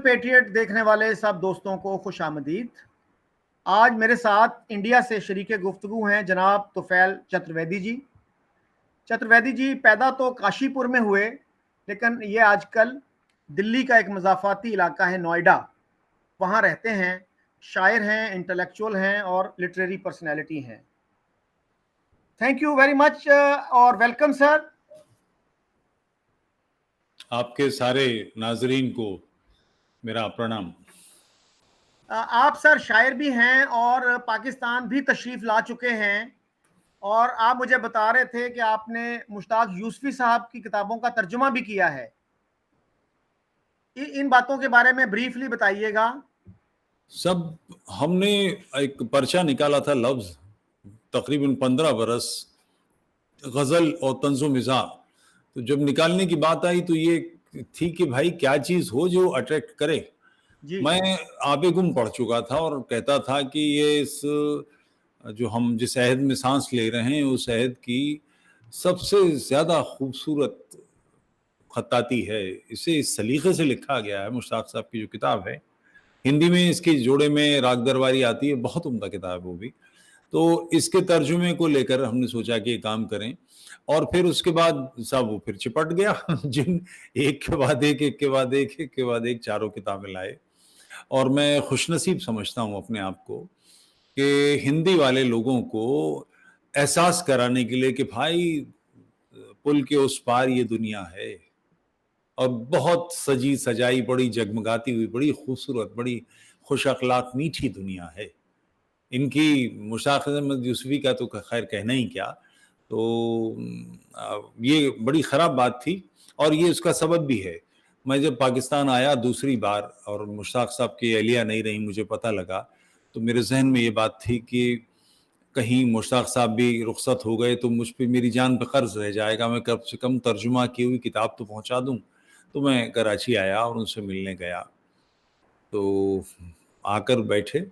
Patriot देखने वाले सब दोस्तों को खुश आमदीद। आज मेरे साथ इंडिया से शरीके गुफ्तगू हैं जनाब तुफैल चतुर्वेदी जी। चतुर्वेदी जी पैदा तो काशीपुर में हुए, लेकिन ये आजकल दिल्ली का एक मज़ाफ़ाती इलाका है नोएडा, वहाँ रहते हैं। शायर हैं, इंटेलेक्चुअल हैं और लिटरेरी पर्सनैलिटी हैं। थैंक यू वेरी मच और वेलकम सर। आपके सारे नाजरीन को मेरा प्रणाम। आप सर शायर भी हैं और पाकिस्तान भी तशरीफ ला चुके हैं, और आप मुझे बता रहे थे कि आपने मुश्ताक यूसुफी साहब की किताबों का तर्जुमा भी किया है। इन बातों के बारे में ब्रीफली बताइएगा। सब हमने एक पर्चा निकाला था, लफ्ज तकरीबन 15 बरस गजल और तंज़ो मिज़ाह। तो जब निकालने की बात आई तो ये थी कि भाई क्या चीज़ हो जो अट्रैक्ट करे। मैं आबे गुम पढ़ चुका था और कहता था कि ये इस जो हम जिस अहद में सांस ले रहे हैं उस अहद की सबसे ज़्यादा खूबसूरत खत्ताती है। इसे इस सलीके से लिखा गया है। मुश्ताक साहब की जो किताब है, हिंदी में इसके जोड़े में राग दरबारी आती है, बहुत उम्दा किताब है वो भी। तो इसके तर्जुमे को लेकर हमने सोचा कि ये काम करें, और फिर उसके बाद साहब वो फिर चिपट गया जिन एक के बाद एक के बाद एक के बाद एक चारों किताबें लाए। और मैं खुशनसीब समझता हूँ अपने आप को कि हिंदी वाले लोगों को एहसास कराने के लिए कि भाई पुल के उस पार ये दुनिया है, और बहुत सजी सजाई, बड़ी जगमगाती हुई, बड़ी खूबसूरत, बड़ी खुश अखलाक मीठी दुनिया है इनकी। मुश्ताक अहमद यूसुफी का तो खैर कहना ही क्या। तो ये बड़ी ख़राब बात थी, और ये उसका सबब भी है। मैं जब पाकिस्तान आया दूसरी बार और मुश्ताक साहब की अहलिया नहीं रही, मुझे पता लगा, तो मेरे जहन में ये बात थी कि कहीं मुश्ताक साहब भी रुखसत हो गए तो मुझ पे मेरी जान पे कर्ज रह जाएगा। मैं कम से कम तर्जुमा की हुई किताब तो पहुंचा दूं। तो मैं कराची आया और उनसे मिलने गया, तो आकर बैठे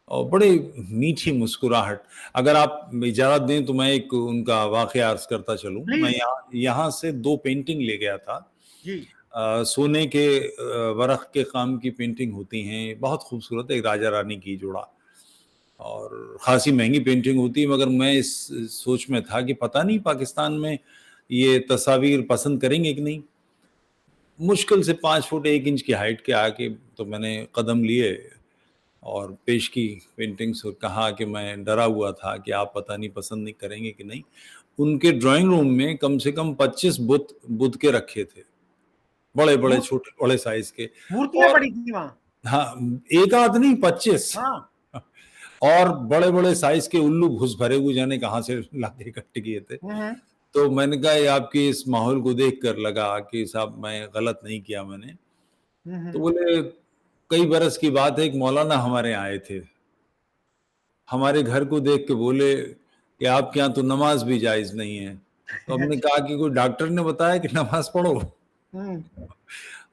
और बड़े मीठी मुस्कुराहट। अगर आप इजाज़त दें तो मैं एक उनका वाक़या अर्ज़ करता चलूँ। मैं यहाँ से 2 पेंटिंग ले गया था। जी। सोने के वरक़ के काम की पेंटिंग होती हैं, बहुत खूबसूरत, एक राजा रानी की जोड़ा, और ख़ासी महंगी पेंटिंग होती है। मगर मैं इस सोच में था कि पता नहीं पाकिस्तान में ये तस्वीर पसंद करेंगे कि नहीं। मुश्किल से 5 फुट 1 इंच की हाइट के आके तो मैंने कदम लिए और पेश की पेंटिंग्स, और कहा कि मैं डरा हुआ था कि आप पता नहीं पसंद नहीं करेंगे कि नहीं। उनके ड्राइंग रूम में कम से कम 25 बुत के रखे थे, बड़े बड़े, छोटे बड़े साइज के, मूर्तियां और पड़ी थी वहां। हाँ, एक आध नहीं, 25। हाँ। और बड़े बड़े साइज के उल्लू घुस भरे हुए, जाने कहाँ से लाके इकट्ठे किए थे। तो मैंने कहा ये आपके इस माहौल को देख कर लगा कि साहब मैं गलत नहीं किया मैंने। तो बोले कई बरस की बात है, एक मौलाना हमारे यहाँ आए थे, हमारे घर को देख के बोले कि आपके यहाँ तो नमाज भी जायज नहीं है। तो हमने कहा कि कोई डॉक्टर ने बताया कि नमाज पढ़ो।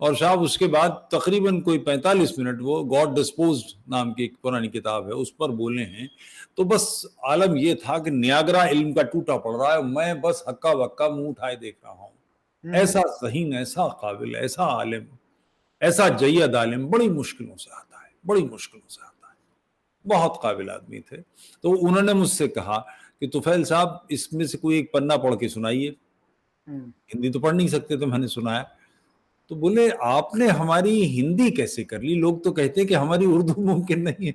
और साहब उसके बाद तकरीबन कोई 45 मिनट वो गॉड डिस्पोज्ड नाम की एक पुरानी किताब है उस पर बोले हैं। तो बस आलम ये था कि नियाग्रा इल्म का टूटा पड़ रहा है, मैं बस हक्का बक्का मुंह उठाए देख रहा हूँ। ऐसा ज़हीन, ऐसा काबिल, ऐसा आलिम, ऐसा जय्यद आलिम बड़ी मुश्किलों से आता है, बड़ी मुश्किलों से आता है। बहुत काबिल आदमी थे। तो उन्होंने मुझसे कहा कि तुफैल साहब इसमें से कोई एक पन्ना पढ़ के सुनाइए। हिंदी तो पढ़ नहीं सकते, तो मैंने सुनाया। तो बोले आपने हमारी हिंदी कैसे कर ली? लोग तो कहते हैं कि हमारी उर्दू मुमकिन नहीं है।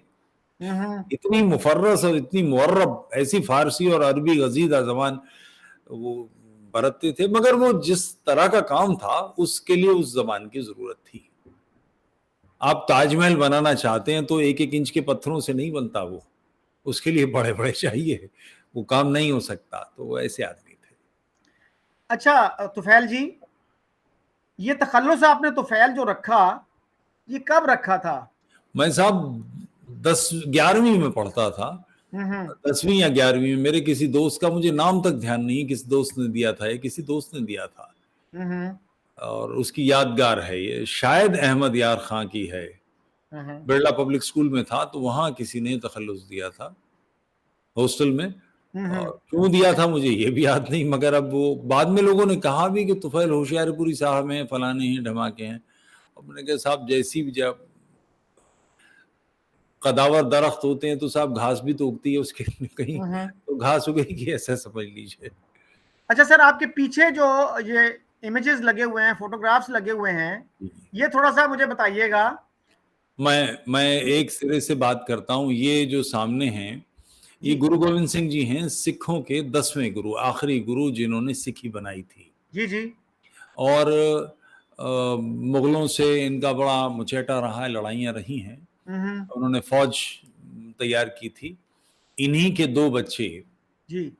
इतनी मुफर्रस और इतनी मुअर्रब, ऐसी फारसी और अरबी गजीदा जबान वो बरतते थे, मगर वो जिस तरह का काम था उसके लिए उस जबान की जरूरत थी। आप ताजमहल बनाना चाहते हैं तो 1-1 इंच के पत्थरों से नहीं बनता, वो उसके लिए बड़े बड़े चाहिए, वो काम नहीं हो सकता। तो वो ऐसे आदमी थे। अच्छा तुफैल जी, ये तखल्लुस आपने तुफैल जो रखा, ये कब रखा था? मैं साहब 11वीं में पढ़ता था, 10वीं या 11वीं में। मेरे किसी दोस्त का, मुझे नाम तक ध्यान नहीं किस दोस्त ने दिया था, ये किसी दोस्त ने दिया था, और उसकी यादगार है ये, शायद अहमद यार खां की है। बिरला पब्लिक स्कूल में था तो वहां किसी ने तखल्लुस दिया था हॉस्टल में, और क्यों दिया था मुझे ये भी याद नहीं। मगर अब वो बाद में लोगों ने कहा भी कि तुफैल होशियारपुरी साहब हैं, फलाने हैं, ढमाके हैं। अपने के साहब जैसी भी जब कदावर दरख्त होते हैं तो साहब घास भी तो उगती है उसके कहीं, तो घास उगेगी ऐसा समझ लीजिए। अच्छा सर, आपके पीछे जो ये इमेजेस लगे हुए हैं, फोटोग्राफ्स लगे हुए हैं, ये थोड़ा सा मुझे बताइएगा। मैं एक सिरे से बात करता हूँ। ये जो सामने हैं ये जी गुरु गोविंद सिंह जी हैं, सिखों के 10वें गुरु, आखिरी गुरु जिन्होंने सिखी बनाई थी। जी जी। और मुगलों से इनका बड़ा मुचैटा रहा है, लड़ाइयाँ रही हैं। उन्होंने फौज तैयार की थी। इन्हीं के 2 बच्चे, जी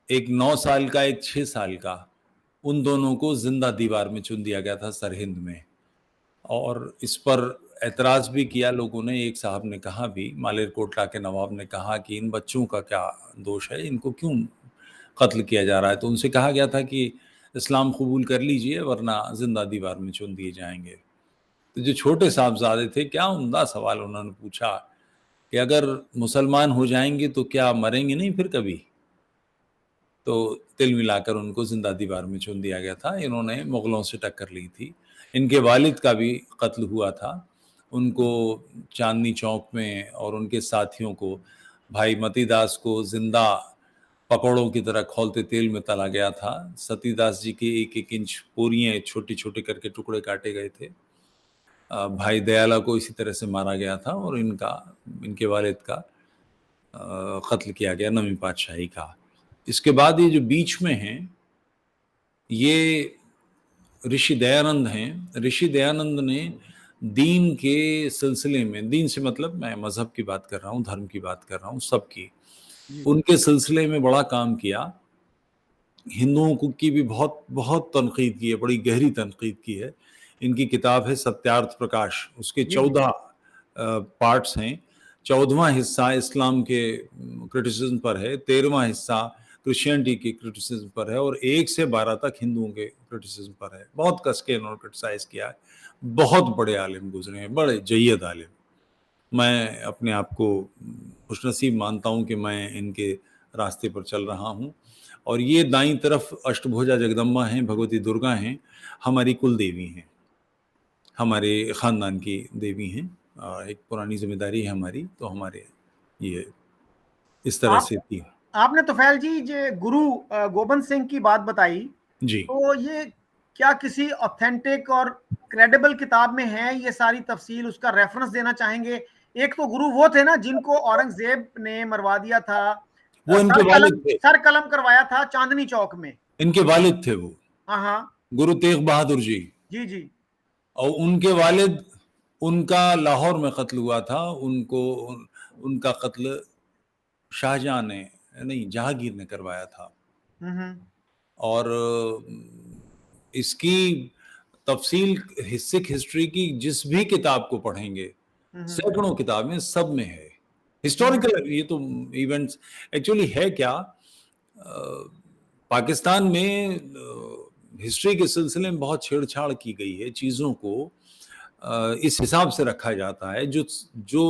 एक 9 साल का, एक 6 साल का, उन दोनों को जिंदा दीवार में चुन दिया गया था सरहिंद में। और इस पर ऐतराज भी किया लोगों ने। एक साहब ने कहा भी, मालेरकोटला के नवाब ने कहा कि इन बच्चों का क्या दोष है, इनको क्यों कत्ल किया जा रहा है। तो उनसे कहा गया था कि इस्लाम कबूल कर लीजिए वरना जिंदा दीवार में चुन दिए जाएंगे। तो जो छोटे साहबजादे थे, क्या उम्दा सवाल उन्होंने पूछा कि अगर मुसलमान हो जाएंगे तो क्या मरेंगे नहीं फिर कभी। तो तिल मिलाकर उनको जिंदा दीवार में चुन दिया गया था। इन्होंने मुगलों से टक्कर ली थी। इनके वालिद का भी कत्ल हुआ था। उनको चांदनी चौक में और उनके साथियों को, भाई मतीदास को जिंदा पकौड़ों की तरह खौलते तेल में तला गया था। सतीदास जी की 1-1 इंच पूरियां छोटी-छोटी करके टुकड़े काटे गए थे। भाई दयाला को इसी तरह से मारा गया था और इनके वालिद का कत्ल किया गया नवीं पातशाही का। इसके बाद ये जो बीच में हैं, ये ऋषि दयानंद हैं। ऋषि दयानंद ने दीन के सिलसिले में, दीन से मतलब मैं मजहब की बात कर रहा हूँ, धर्म की बात कर रहा हूँ, सबकी, जी उनके सिलसिले में बड़ा काम किया। हिंदुओं को की भी बहुत बहुत तनकीद की है, बड़ी गहरी तनकीद की है। इनकी किताब है सत्यार्थ प्रकाश, उसके जी जी 14 पार्ट्स हैं। 14वां हिस्सा इस्लाम के क्रिटिसिज्म पर है, 13वां हिस्सा क्रिश्चियनिटी की क्रिटिसिज्म पर है और 1 से 12 तक हिंदुओं के क्रिटिसिज्म पर है। बहुत कस के इन्होंने क्रिटिसाइज किया है। बहुत बड़े आलिम गुजरे हैं, बड़े जय्यद आलिम। मैं अपने आप को खुशनसीब मानता हूँ कि मैं इनके रास्ते पर चल रहा हूँ। और ये दाईं तरफ अष्टभुजा जगदम्बा हैं, भगवती दुर्गा हैं, हमारी कुल देवी हैं, हमारे ख़ानदान की देवी हैं। एक पुरानी ज़िम्मेदारी है हमारी, तो हमारे ये इस तरह आप से थी। आपने तुफैल जी जे गुरु गोबिंद सिंह की बात बताई, जी। तो ये क्या किसी ऑथेंटिक और क्रेडिबल किताब में है ये सारी तफसील? उसका रेफरेंस देना चाहेंगे? एक तो गुरु वो थे ना जिनको औरंगजेब ने मरवा दिया था, वो इनके वालिद थे। सर कलम करवाया था चांदनी चौक में। इनके वालिद थे वो, हाँ हाँ। गुरु तेग बहादुर जी। जी जी। और उनके वालिद, उनका लाहौर में कत्ल हुआ था। उनका कत्ल शाहजहां ने नहीं, जहांगीर ने करवाया था। हम्म। और इसकी तफसील सिख हिस्ट्री की जिस भी किताब को पढ़ेंगे, हम्म। सैकड़ों किताबें, सब में है। हम्म। हिस्टोरिकल ये तो इवेंट्स एक्चुअली है क्या, पाकिस्तान में हिस्ट्री के सिलसिले में बहुत छेड़छाड़ की गई है। चीज़ों को इस हिसाब से रखा जाता है जो जो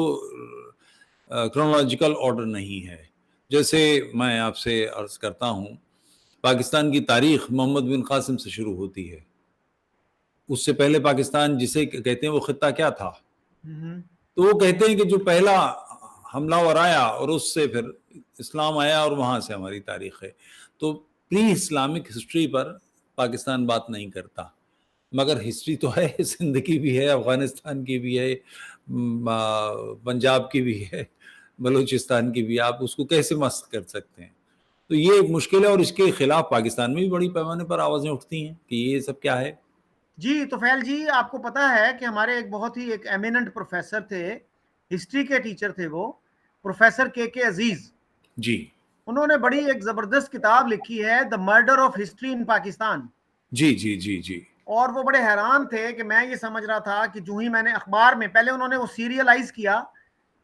क्रोनोलॉजिकल ऑर्डर नहीं है। जैसे मैं आपसे अर्ज करता हूँ, पाकिस्तान की तारीख मोहम्मद बिन कासिम से शुरू होती है। उससे पहले पाकिस्तान जिसे कहते हैं वो खित्ता क्या था, हम्म। तो वो कहते हैं कि जो पहला हमलावर आया और उससे फिर इस्लाम आया और वहां से हमारी तारीख है। तो प्री इस्लामिक हिस्ट्री पर पाकिस्तान बात नहीं करता, मगर हिस्ट्री तो है, सिंध की भी है, अफगानिस्तान की भी है, पंजाब की भी है, बलूचिस्तान की भी। आप उसको कैसे मस्त कर सकते हैं? तो ये एक मुश्किल है और इसके खिलाफ पाकिस्तान में भी बड़ी पैमाने पर आवाजें उठती हैं कि ये सब क्या है। जी तुफैल जी, आपको पता है कि हमारे एक बहुत ही एक एमिनेंट प्रोफेसर थे, हिस्ट्री के टीचर थे वो, प्रोफेसर के अजीज। जी उन्होंने बड़ी एक जबरदस्त किताब लिखी है, the murder of history in Pakistan. जी जी जी जी। और वो बड़े हैरान थे कि मैं ये समझ रहा था कि जो ही मैंने अखबार में, पहले उन्होंने वो सीरियलाइज किया,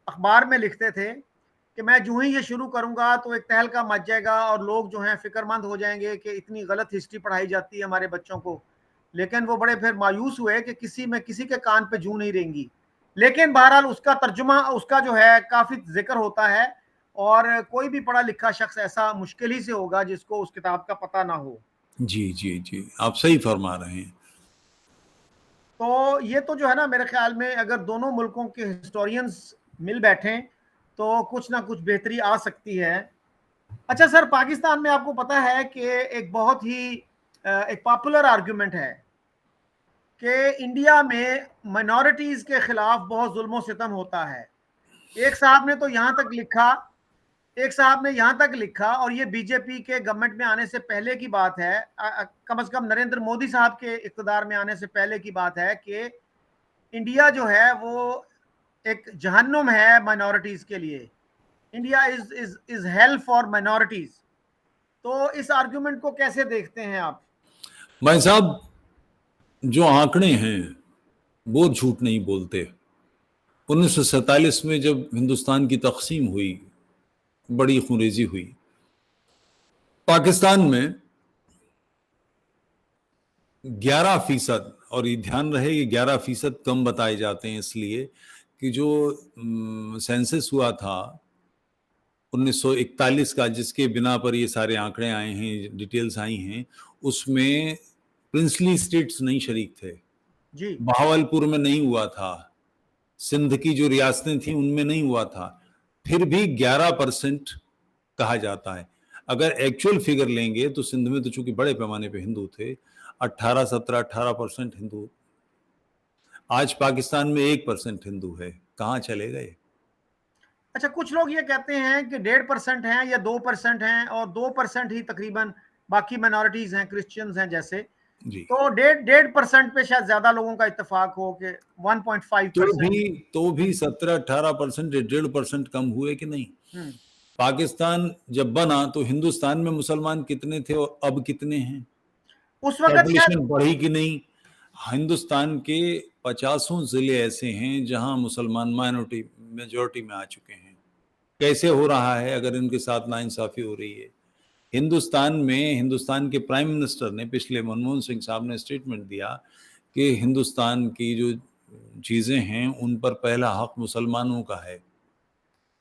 अखबार में लिखते थे कि मैं जो ही ये शुरू करूंगा तो एक तहलका मच जाएगा और लोग जो हैं फिक्रमंद हो जाएंगे कि इतनी गलत हिस्ट्री पढ़ाई जाती है हमारे बच्चों को। लेकिन वो बड़े फिर मायूस हुए कि किसी के कान पे जू नहीं रहेंगी। लेकिन बहरहाल उसका तर्जुमा, उसका जो है काफी जिक्र होता है, और कोई भी पढ़ा लिखा शख्स ऐसा मुश्किल ही से होगा जिसको उस किताब का पता ना हो। जी जी जी, आप सही फरमा रहे हैं। तो ये तो जो है ना, मेरे ख्याल में अगर दोनों मुल्कों के हिस्टोरियंस मिल बैठें तो कुछ ना कुछ बेहतरी आ सकती है। अच्छा सर, पाकिस्तान में आपको पता है कि एक बहुत ही एक पॉपुलर आर्गुमेंट है कि इंडिया में माइनॉरिटीज के खिलाफ बहुत जुल्म सितम होता है। एक साहब ने तो यहां तक लिखा एक साहब ने यहां तक लिखा, और ये बीजेपी के गवर्नमेंट में आने से पहले की बात है, कम से कम नरेंद्र मोदी साहब के इक़्तिदार में आने से पहले की बात है, कि इंडिया जो है वो एक जहन्नुम है माइनॉरिटीज के लिए। India is hello for minorities. तो इस आर्गुमेंट को कैसे देखते हैं आप? भाई साहब, जो आंकड़े हैं वो झूठ नहीं बोलते। 1947 में जब हिंदुस्तान की तकसीम हुई, बड़ी खुरेजी हुई, पाकिस्तान में 11%, और ये ध्यान रहे ये 11% कम बताए जाते हैं इसलिए कि जो सेंसस हुआ था 1941 का, जिसके बिना पर ये सारे आंकड़े आए हैं, डिटेल्स आई हैं, उसमें प्रिंसली स्टेट्स नहीं शरीक थे। जी। बहावलपुर में नहीं हुआ था, सिंध की जो रियासतें थी उनमें नहीं हुआ था, फिर भी 11% कहा जाता है। अगर एक्चुअल फिगर लेंगे तो सिंध में तो चूंकि बड़े पैमाने पे हिंदू थे, 18 17 18% हिंदू। आज पाकिस्तान में 1% हिंदू है, कहाँ चले गए? अच्छा, कुछ लोग ये कहते हैं कि 1.5% हैं या 2% हैं, और 2% ही तकरीबन बाकी माइनॉरिटीज हैं, क्रिश्चियंस हैं जैसे। जी। तो 1.5% पे शायद ज्यादा लोगों का इत्तेफाक हो कि 1.5%। तो भी 17 18%, 1.5% कम हुए कि नहीं? हम्म। पाकिस्तान जब बना तो हिंदुस्तान में मुसलमान कितने थे और अब कितने हैं? उस वक्त शायद। पॉपुलेशन बढ़ी कि नहीं? हिंदुस्तान के 50 जिले ऐसे हैं जहां मुसलमान माइनॉरिटी मेजोरिटी में आ चुके हैं। कैसे हो रहा है अगर इनके साथ नाइंसाफी हो रही है? हिंदुस्तान में हिंदुस्तान के प्राइम मिनिस्टर ने पिछले, मनमोहन सिंह साहब ने स्टेटमेंट दिया कि हिंदुस्तान की जो चीजें हैं उन पर पहला हक मुसलमानों का है।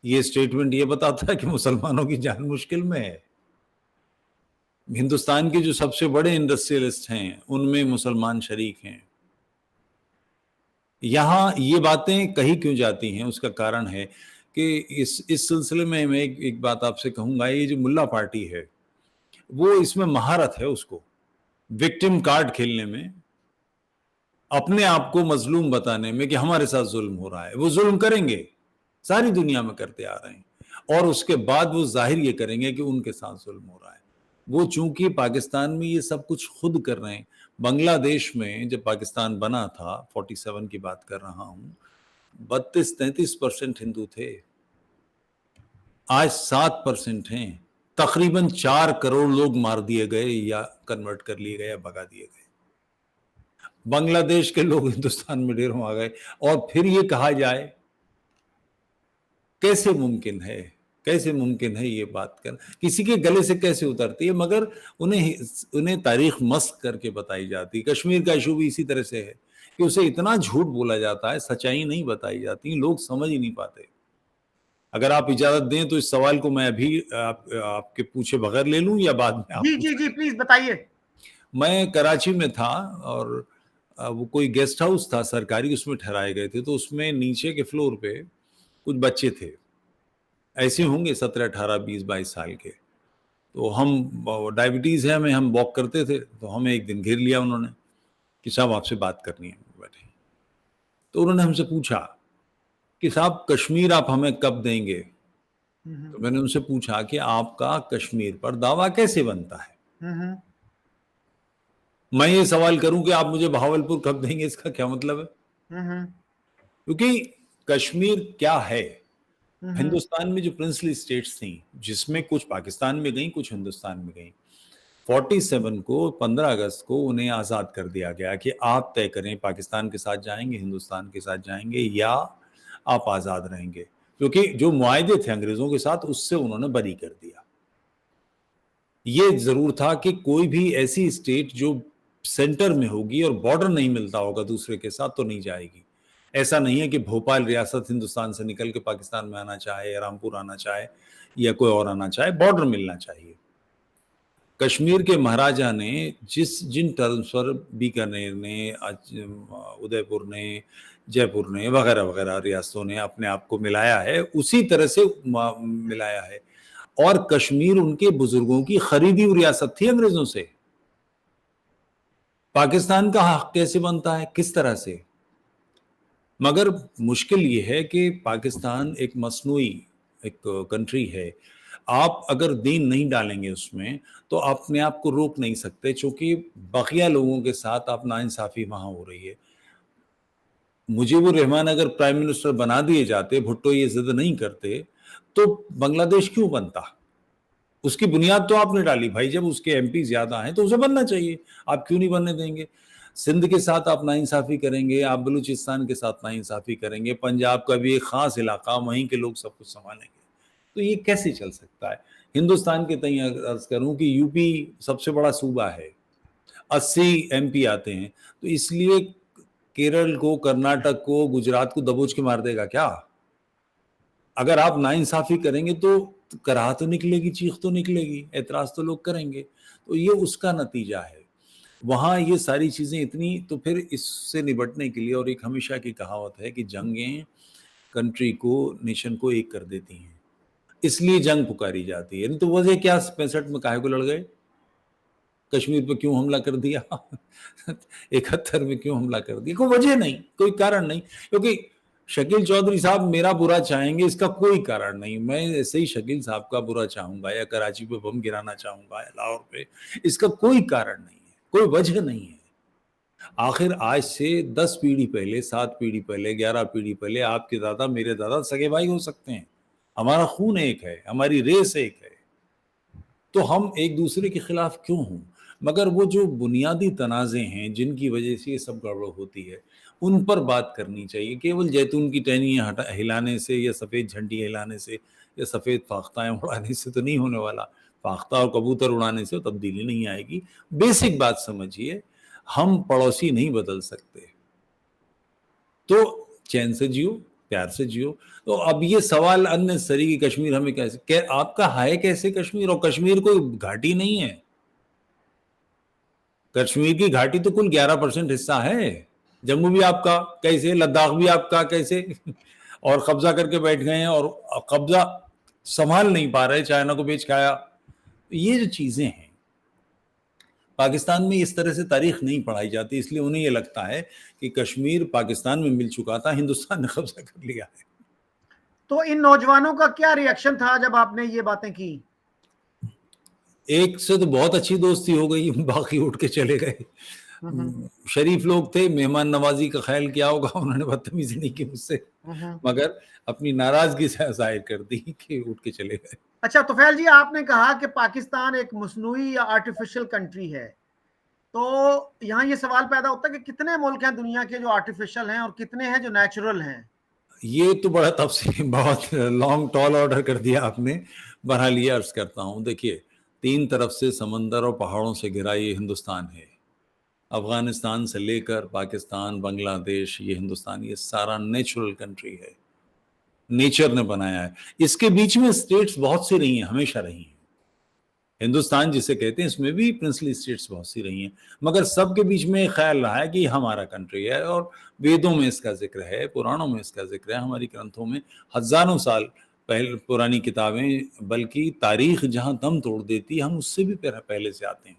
ये स्टेटमेंट ये बताता है कि मुसलमानों की जान मुश्किल में है। हिंदुस्तान के जो सबसे बड़े इंडस्ट्रियलिस्ट हैं उनमें मुसलमान शरीक हैं। यहाँ ये बातें कही क्यों जाती हैं, उसका कारण है कि इस सिलसिले में मैं एक बात आपसे कहूंगा। ये जो मुल्ला पार्टी है वो इसमें महारत है उसको, विक्टिम कार्ड खेलने में, अपने आप को मजलूम बताने में कि हमारे साथ जुल्म हो रहा है। वो जुल्म करेंगे, सारी दुनिया में करते आ रहे हैं, और उसके बाद वो जाहिर ये करेंगे कि उनके साथ जुल्म हो रहा है। वो चूंकि पाकिस्तान में ये सब कुछ खुद कर रहे हैं। बांग्लादेश में जब पाकिस्तान बना था, 47 की बात कर रहा हूं, 32 33% हिंदू थे, आज 7% हैं। तकरीबन 4 करोड़ लोग मार दिए गए या कन्वर्ट कर लिए गए या भगा दिए गए। बांग्लादेश के लोग हिंदुस्तान में ढेरों आ गए, और फिर ये कहा जाए, कैसे मुमकिन है? कैसे मुमकिन है ये बात कर, किसी के गले से कैसे उतरती है? मगर उन्हें तारीख मस्क करके बताई जाती है। कश्मीर का इशू भी इसी तरह से है कि उसे इतना झूठ बोला जाता है, सच्चाई नहीं बताई जाती, लोग समझ ही नहीं पाते। अगर आप इजाजत दें तो इस सवाल को मैं अभी आपके पूछे बगैर ले लूं या बाद में आप जी पूछ जी जी, रहे हैं? प्लीज बताइए। मैं कराची में था, और वो कोई गेस्ट हाउस था सरकारी, उसमें ठहराए गए थे। तो उसमें नीचे के फ्लोर पे कुछ बच्चे थे, ऐसे होंगे 17 18 20 22 साल के। तो हम, डायबिटीज है हमें, हम वॉक करते थे, तो हमें एक दिन घेर लिया उन्होंने कि साहब आपसे बात करनी है। बैठे, तो उन्होंने हमसे पूछा कि साहब कश्मीर आप हमें कब देंगे? तो मैंने उनसे पूछा कि आपका कश्मीर पर दावा कैसे बनता है? हम्म। मैं ये सवाल करूं कि आप मुझे बहावलपुर कब देंगे, इसका क्या मतलब है? हम्म। क्योंकि कश्मीर क्या है? हम्म। हिंदुस्तान में जो प्रिंसली स्टेट्स थी, जिसमें कुछ पाकिस्तान में गई, कुछ हिंदुस्तान में गई, 47 को, 15 अगस्त को उन्हें आज़ाद कर दिया गया कि आप तय करें पाकिस्तान के साथ जाएंगे, हिंदुस्तान के साथ जाएंगे, या आप आज़ाद रहेंगे। क्योंकि जो मुआहदे थे अंग्रेज़ों के साथ उससे उन्होंने बरी कर दिया। ये ज़रूर था कि कोई भी ऐसी स्टेट जो सेंटर में होगी और बॉर्डर नहीं मिलता होगा दूसरे के साथ, तो नहीं जाएगी। ऐसा नहीं है कि भोपाल रियासत हिंदुस्तान से निकल के पाकिस्तान में आना चाहे, या रामपुर आना चाहे, या कोई और आना चाहे, बॉर्डर मिलना चाहिए। कश्मीर के महाराजा ने जिन टर्म्स पर बीकानेर ने, उदयपुर ने, जयपुर ने, वगैरह वगैरह रियासतों ने अपने आप को मिलाया है, उसी तरह से मिलाया है। और कश्मीर उनके बुजुर्गों की खरीदी हुई रियासत थी अंग्रेजों से। पाकिस्तान का हक कैसे बनता है, किस तरह से? मगर मुश्किल ये है कि पाकिस्तान एक मसनूई एक कंट्री है। आप अगर दीन नहीं डालेंगे उसमें तो अपने आप को रोक नहीं सकते, क्योंकि बकिया लोगों के साथ आप नाइंसाफी वहां हो रही है। मुजीबुर रहमान अगर प्राइम मिनिस्टर बना दिए जाते, भुट्टो ये जिद नहीं करते, तो बांग्लादेश क्यों बनता? उसकी बुनियाद तो आपने डाली भाई, जब उसके एमपी ज्यादा हैं तो उसे बनना चाहिए, आप क्यों नहीं बनने देंगे? सिंध के साथ आप नाइंसाफी करेंगे, आप बलूचिस्तान के साथ नाइंसाफी करेंगे, पंजाब का भी एक खास इलाका, वहीं के लोग सब कुछ संभालेंगे, तो ये कैसे चल सकता है? हिंदुस्तान के तई अर्ज करूं कि यूपी सबसे बड़ा सूबा है, 80 एमपी आते हैं, तो इसलिए केरल को, कर्नाटक को, गुजरात को दबोच के मार देगा क्या? अगर आप नाइंसाफी करेंगे तो कराह तो निकलेगी, चीख तो निकलेगी, एतराज तो लोग करेंगे, तो ये उसका नतीजा है। वहां ये सारी चीजें इतनी, तो फिर इससे निपटने के लिए, और एक हमेशा की कहावत है कि जंगें कंट्री को, नेशन को एक कर देती हैं, इसलिए जंग पुकारी जाती है। नहीं तो वजह क्या 65 में काहे को लड़ गए? कश्मीर पे क्यों हमला कर दिया? 71 में क्यों हमला कर दिया? कोई वजह नहीं, कोई कारण नहीं, क्योंकि शकील चौधरी साहब मेरा बुरा चाहेंगे इसका कोई कारण नहीं, मैं ऐसे ही शकील साहब का बुरा चाहूंगा, या कराची पे बम गिराना चाहूंगा, या लाहौर पे, इसका कोई कारण नहीं है, कोई वजह नहीं है। आखिर आज से 10 पीढ़ी पहले, 7 पीढ़ी पहले, 11 पीढ़ी पहले आपके दादा, मेरे दादा सगे भाई हो सकते हैं, हमारा खून एक है, हमारी रेस एक है, तो हम एक दूसरे के खिलाफ क्यों हों? मगर वो जो बुनियादी तनाज़े हैं जिनकी वजह से ये सब गड़बड़ होती है, उन पर बात करनी चाहिए। केवल जैतून की टहनियाँ हिलाने से, या सफ़ेद झंडी हिलाने से, या सफ़ेद फाख्ताएँ उड़ाने से तो नहीं होने वाला। फाख्ता और कबूतर उड़ाने से तब्दीली नहीं आएगी। बेसिक बात समझिए, हम पड़ोसी नहीं बदल सकते, तो चैन से जियो, प्यार से जियो। तो अब ये सवाल अननेसेसरी कि कश्मीर हमें कैसे, आपका है कैसे कश्मीर? और कश्मीर कोई घाटी नहीं है, कश्मीर की घाटी तो कुल 11% हिस्सा है। जम्मू भी आपका कैसे, लद्दाख भी आपका कैसे? और कब्जा करके बैठ गए हैं, और कब्जा संभाल नहीं पा रहे, चाइना को बेच खाया। ये जो चीजें हैं, पाकिस्तान में इस तरह से तारीख नहीं पढ़ाई जाती, इसलिए उन्हें ये लगता है कि कश्मीर पाकिस्तान में मिल चुका था, हिंदुस्तान ने कब्जा कर लिया है। तो इन नौजवानों का क्या रिएक्शन था जब आपने ये बातें की? एक से तो बहुत अच्छी दोस्ती हो गई, बाकी उठ के चले गए। शरीफ लोग थे, मेहमान नवाजी का ख्याल किया होगा उन्होंने, बदतमीजी नहीं की मुझसे, मगर अपनी नाराजगी से जाहिर कर दी कि उठ के चले गए। अच्छा तुफैल जी, आपने कहा कि पाकिस्तान एक मसनूई या आर्टिफिशियल कंट्री है, तो यहाँ ये सवाल पैदा होता है कि कितने मुल्क हैं दुनिया के जो आर्टिफिशियल हैं और कितने हैं जो नेचुरल हैं? ये तो बड़ा तफसील, बहुत लॉन्ग टॉल ऑर्डर कर दिया आपने। बहरहाल ये अर्ज करता हूँ, देखिए, 3 तरफ से समंदर और पहाड़ों से घिरा ये हिंदुस्तान है। अफगानिस्तान से लेकर पाकिस्तान, बांग्लादेश, ये हिंदुस्तान, ये सारा नेचुरल कंट्री है, नेचर ने बनाया है। इसके बीच में स्टेट्स बहुत सी रही हैं, हमेशा रही हैं। हिंदुस्तान जिसे कहते हैं, इसमें भी प्रिंसली स्टेट्स बहुत सी रही हैं, मगर सबके बीच में ख्याल रहा है कि हमारा कंट्री है, और वेदों में इसका जिक्र है, पुराणों में इसका जिक्र है, हमारी ग्रंथों में हजारों साल पहले पुरानी किताबें, बल्कि तारीख जहां दम तोड़ देती, हम उससे भी पहले से आते हैं।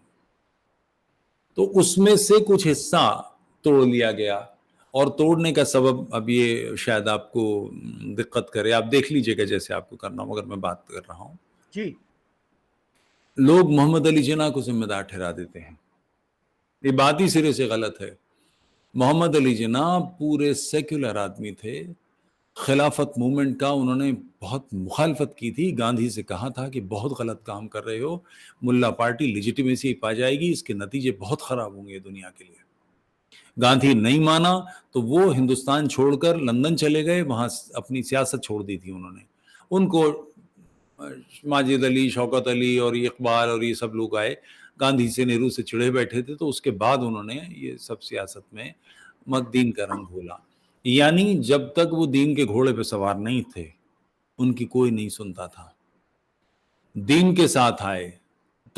तो उसमें से कुछ हिस्सा तोड़ लिया गया, और तोड़ने का सबब अब ये शायद आपको दिक्कत करे, आप देख लीजिएगा जैसे आपको करना हो, मगर मैं बात कर रहा हूं जी। लोग मोहम्मद अली जिन्ना को जिम्मेदार ठहरा देते हैं, ये बात ही सिरे से गलत है। मोहम्मद अली जिन्ना पूरे सेक्युलर आदमी थे, खिलाफत मूवमेंट का उन्होंने बहुत मुखालफत की थी, गांधी से कहा था कि बहुत गलत काम कर रहे हो, मुल्ला पार्टी लेजिटिमेसी पा जाएगी, इसके नतीजे बहुत खराब होंगे दुनिया के लिए। गांधी नहीं माना तो वो हिंदुस्तान छोड़कर लंदन चले गए, वहां अपनी सियासत छोड़ दी थी उन्होंने। उनको माजिद अली, शौकत अली और इकबाल और ये सब लोग आए, गांधी से, नेहरू से चिढ़े बैठे थे, तो उसके बाद उन्होंने ये सब सियासत में मत दीन का रंग घोला। यानी जब तक वो दीन के घोड़े पे सवार नहीं थे, उनकी कोई नहीं सुनता था। दीन के साथ आए,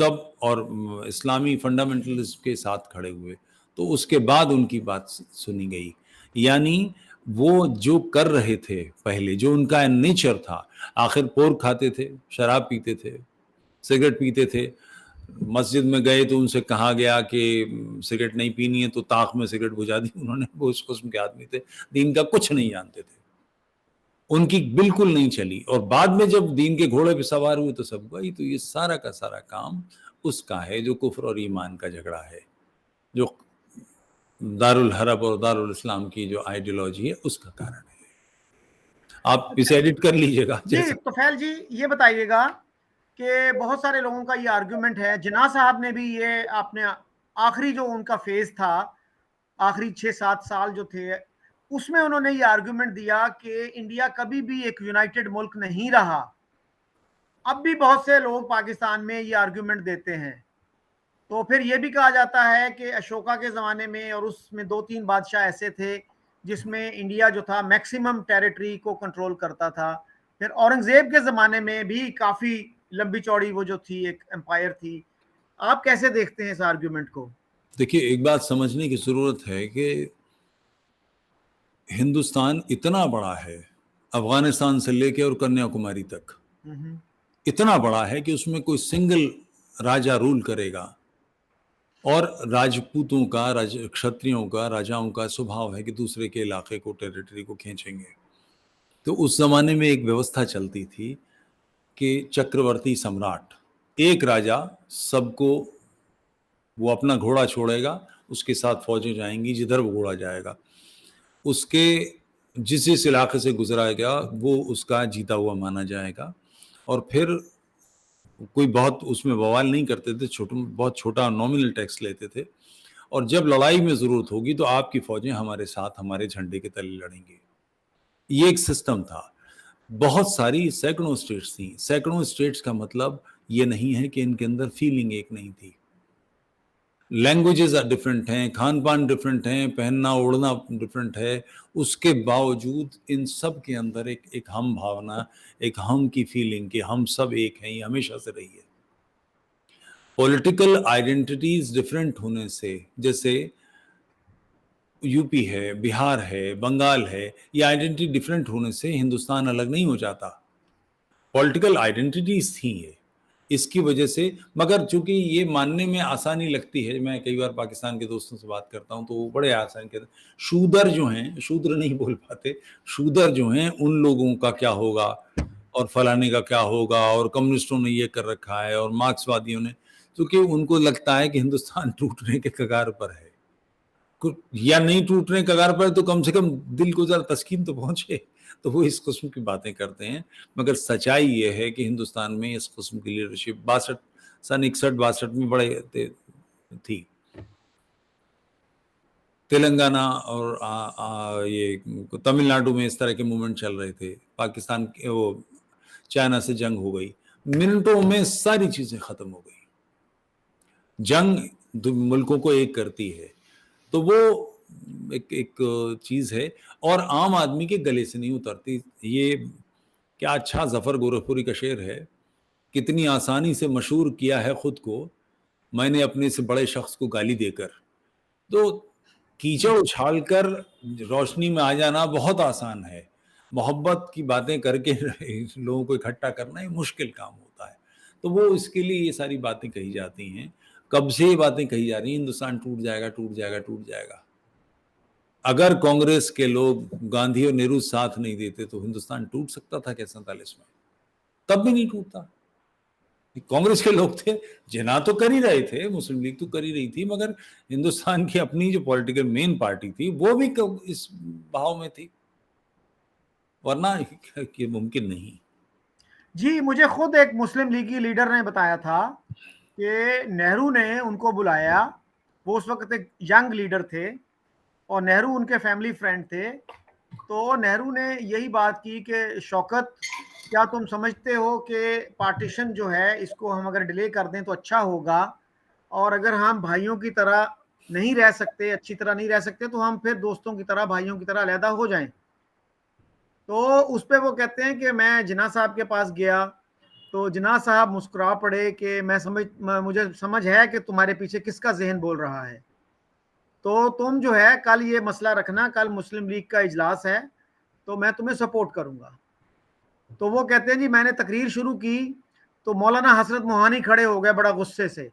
तब और इस्लामी फंडामेंटलिज्म के साथ खड़े हुए, तो उसके बाद उनकी बात सुनी गई। यानी वो जो कर रहे थे पहले, जो उनका नेचर था, आखिर पोर्क खाते थे, शराब पीते थे, सिगरेट पीते थे, मस्जिद में गए तो उनसे कहा गया कि सिगरेट नहीं पीनी है, तो ताक में सिगरेट बुझा दी उन्होंने। वो उस किस्म के आदमी थे, दीन का कुछ नहीं जानते थे, उनकी बिल्कुल नहीं चली। और बाद में जब दीन के घोड़े पे सवार हुए तो सब हुआ। तो ये सारा का सारा काम उसका है जो कुफ्र और ईमान का झगड़ा है, जो दारुल हरब और दारुल इस्लाम की जो आइडियोलॉजी है उसका कारण है। आप इसे एडिट कर लीजिएगा जी जैसे। तुफैल जी, ये बताइएगा कि बहुत सारे लोगों का ये आर्गुमेंट है, जिन्ना साहब ने भी ये आपने आखिरी जो उनका फेज था, आखिरी 6-7 साल जो थे, उसमें उन्होंने ये आर्गुमेंट दिया कि इंडिया कभी भी एक यूनाइटेड मुल्क नहीं रहा। अब भी बहुत से लोग पाकिस्तान में ये आर्गुमेंट देते हैं। तो फिर ये भी कहा जाता है कि अशोका के ज़माने में और उसमें 2-3 बादशाह ऐसे थे जिसमें इंडिया जो था मैक्सिमम टेरिटरी को कंट्रोल करता था। फिर औरंगज़ेब के ज़माने में भी काफ़ी लंबी चौड़ी वो जो थी एक एम्पायर थी। आप कैसे देखते हैं इस आर्ग्यूमेंट को? देखिए, एक बात समझने की ज़रूरत है कि हिंदुस्तान इतना बड़ा है, अफ़गानिस्तान से लेके और कन्याकुमारी तक, इतना बड़ा है कि उसमें कोई सिंगल राजा रूल करेगा। और राजपूतों का, क्षत्रियों का, राजाओं का स्वभाव है कि दूसरे के इलाके को, टेरिटरी को खींचेंगे। तो उस ज़माने में एक व्यवस्था चलती थी कि चक्रवर्ती सम्राट, एक राजा सबको, वो अपना घोड़ा छोड़ेगा, उसके साथ फौजें जाएंगी, जिधर वो घोड़ा जाएगा उसके जिस जिस इलाके से गुजरा गया वो उसका जीता हुआ माना जाएगा। और फिर कोई बहुत उसमें बवाल नहीं करते थे, बहुत छोटा नॉमिनल टैक्स लेते थे। और जब लड़ाई में ज़रूरत होगी तो आपकी फौजें हमारे साथ, हमारे झंडे के तले लड़ेंगी। ये एक सिस्टम था। बहुत सारी सैकड़ों स्टेट्स थी। सैकड़ों स्टेट्स का मतलब ये नहीं है कि इनके अंदर फीलिंग एक नहीं थी। लैंग्वेजेस डिफरेंट हैं, खान पान डिफरेंट हैं, पहनना ओढ़ना डिफरेंट है। उसके बावजूद इन सब के अंदर एक एक हम भावना, एक हम की फीलिंग कि हम सब एक हैं, ये हमेशा से रही है। पॉलिटिकल आइडेंटिटीज डिफरेंट होने से, जैसे यूपी है, बिहार है, बंगाल है, ये आइडेंटिटी डिफरेंट होने से हिंदुस्तान अलग नहीं हो जाता। पॉलिटिकल आइडेंटिटीज थी ये, इसकी वजह से। मगर चूंकि ये मानने में आसानी लगती है, मैं कई बार पाकिस्तान के दोस्तों से बात करता हूं तो वो बड़े आसान कहते हैं, शूदर जो हैं, शूद्र नहीं बोल पाते, शूदर जो हैं उन लोगों का क्या होगा और फलाने का क्या होगा, और कम्युनिस्टों ने ये कर रखा है और मार्क्सवादियों ने। क्योंकि उनको लगता है कि हिंदुस्तान टूटने के कगार पर है, या नहीं टूटने के कगार पर, तो कम से कम दिल को जरा तस्कीन तो पहुंचे। तो वो इस किस्म की बातें करते हैं। मगर सच्चाई ये है कि हिंदुस्तान में इस किस्म की लीडरशिप 61 62 में बड़े थी। तेलंगाना और ये तमिलनाडु में इस तरह के मूवमेंट चल रहे थे। पाकिस्तान के वो चाइना से जंग हो गई, मिनटों में सारी चीजें खत्म हो गई। जंग मुल्कों को एक करती है, तो वो एक चीज है और आम आदमी के गले से नहीं उतरती। ये क्या अच्छा जफर गोरखपुरी का शेर है, कितनी आसानी से मशहूर किया है खुद को मैंने अपने से बड़े शख्स को गाली देकर। तो कीचड़ उछालकर रोशनी में आ जाना बहुत आसान है, मोहब्बत की बातें करके लोगों को इकट्ठा करना ये मुश्किल काम होता है। तो वो इसके लिए ये सारी बातें कही जाती हैं। कब से ये बातें कही जा रही हैं, हिंदुस्तान टूट जाएगा, टूट जाएगा, टूट जाएगा। अगर कांग्रेस के लोग, गांधी और नेहरू साथ नहीं देते तो हिंदुस्तान टूट सकता था क्या 47 में? तब भी नहीं टूटता। कांग्रेस के लोग थे, जिना तो कर ही रहे थे, मुस्लिम लीग तो कर ही रही थी, मगर हिंदुस्तान की अपनी जो पॉलिटिकल मेन पार्टी थी वो भी इस भाव में थी, वरना ये मुमकिन नहीं। जी, मुझे खुद एक मुस्लिम लीगी लीडर ने बताया था कि नेहरू ने उनको बुलाया। वो उस वक्त एक यंग लीडर थे और नेहरू उनके फैमिली फ्रेंड थे। तो नेहरू ने यही बात की कि शौकत, क्या तुम समझते हो कि पार्टीशन जो है इसको हम अगर डिले कर दें तो अच्छा होगा, और अगर हम भाइयों की तरह नहीं रह सकते, अच्छी तरह नहीं रह सकते, तो हम फिर दोस्तों की तरह, भाइयों की तरह अलहदा हो जाएं। तो उस पे वो कहते हैं कि मैं जिन्ना साहब के पास गया तो जिन्ना साहब मुस्कुरा पड़े कि मुझे समझ है कि तुम्हारे पीछे किसका जहन बोल रहा है, तो तुम जो है कल ये मसला रखना, कल मुस्लिम लीग का इजलास है तो मैं तुम्हें सपोर्ट करूंगा। तो वो कहते हैं जी मैंने तकरीर शुरू की तो मौलाना हसरत मोहानी खड़े हो गए बड़ा गुस्से से,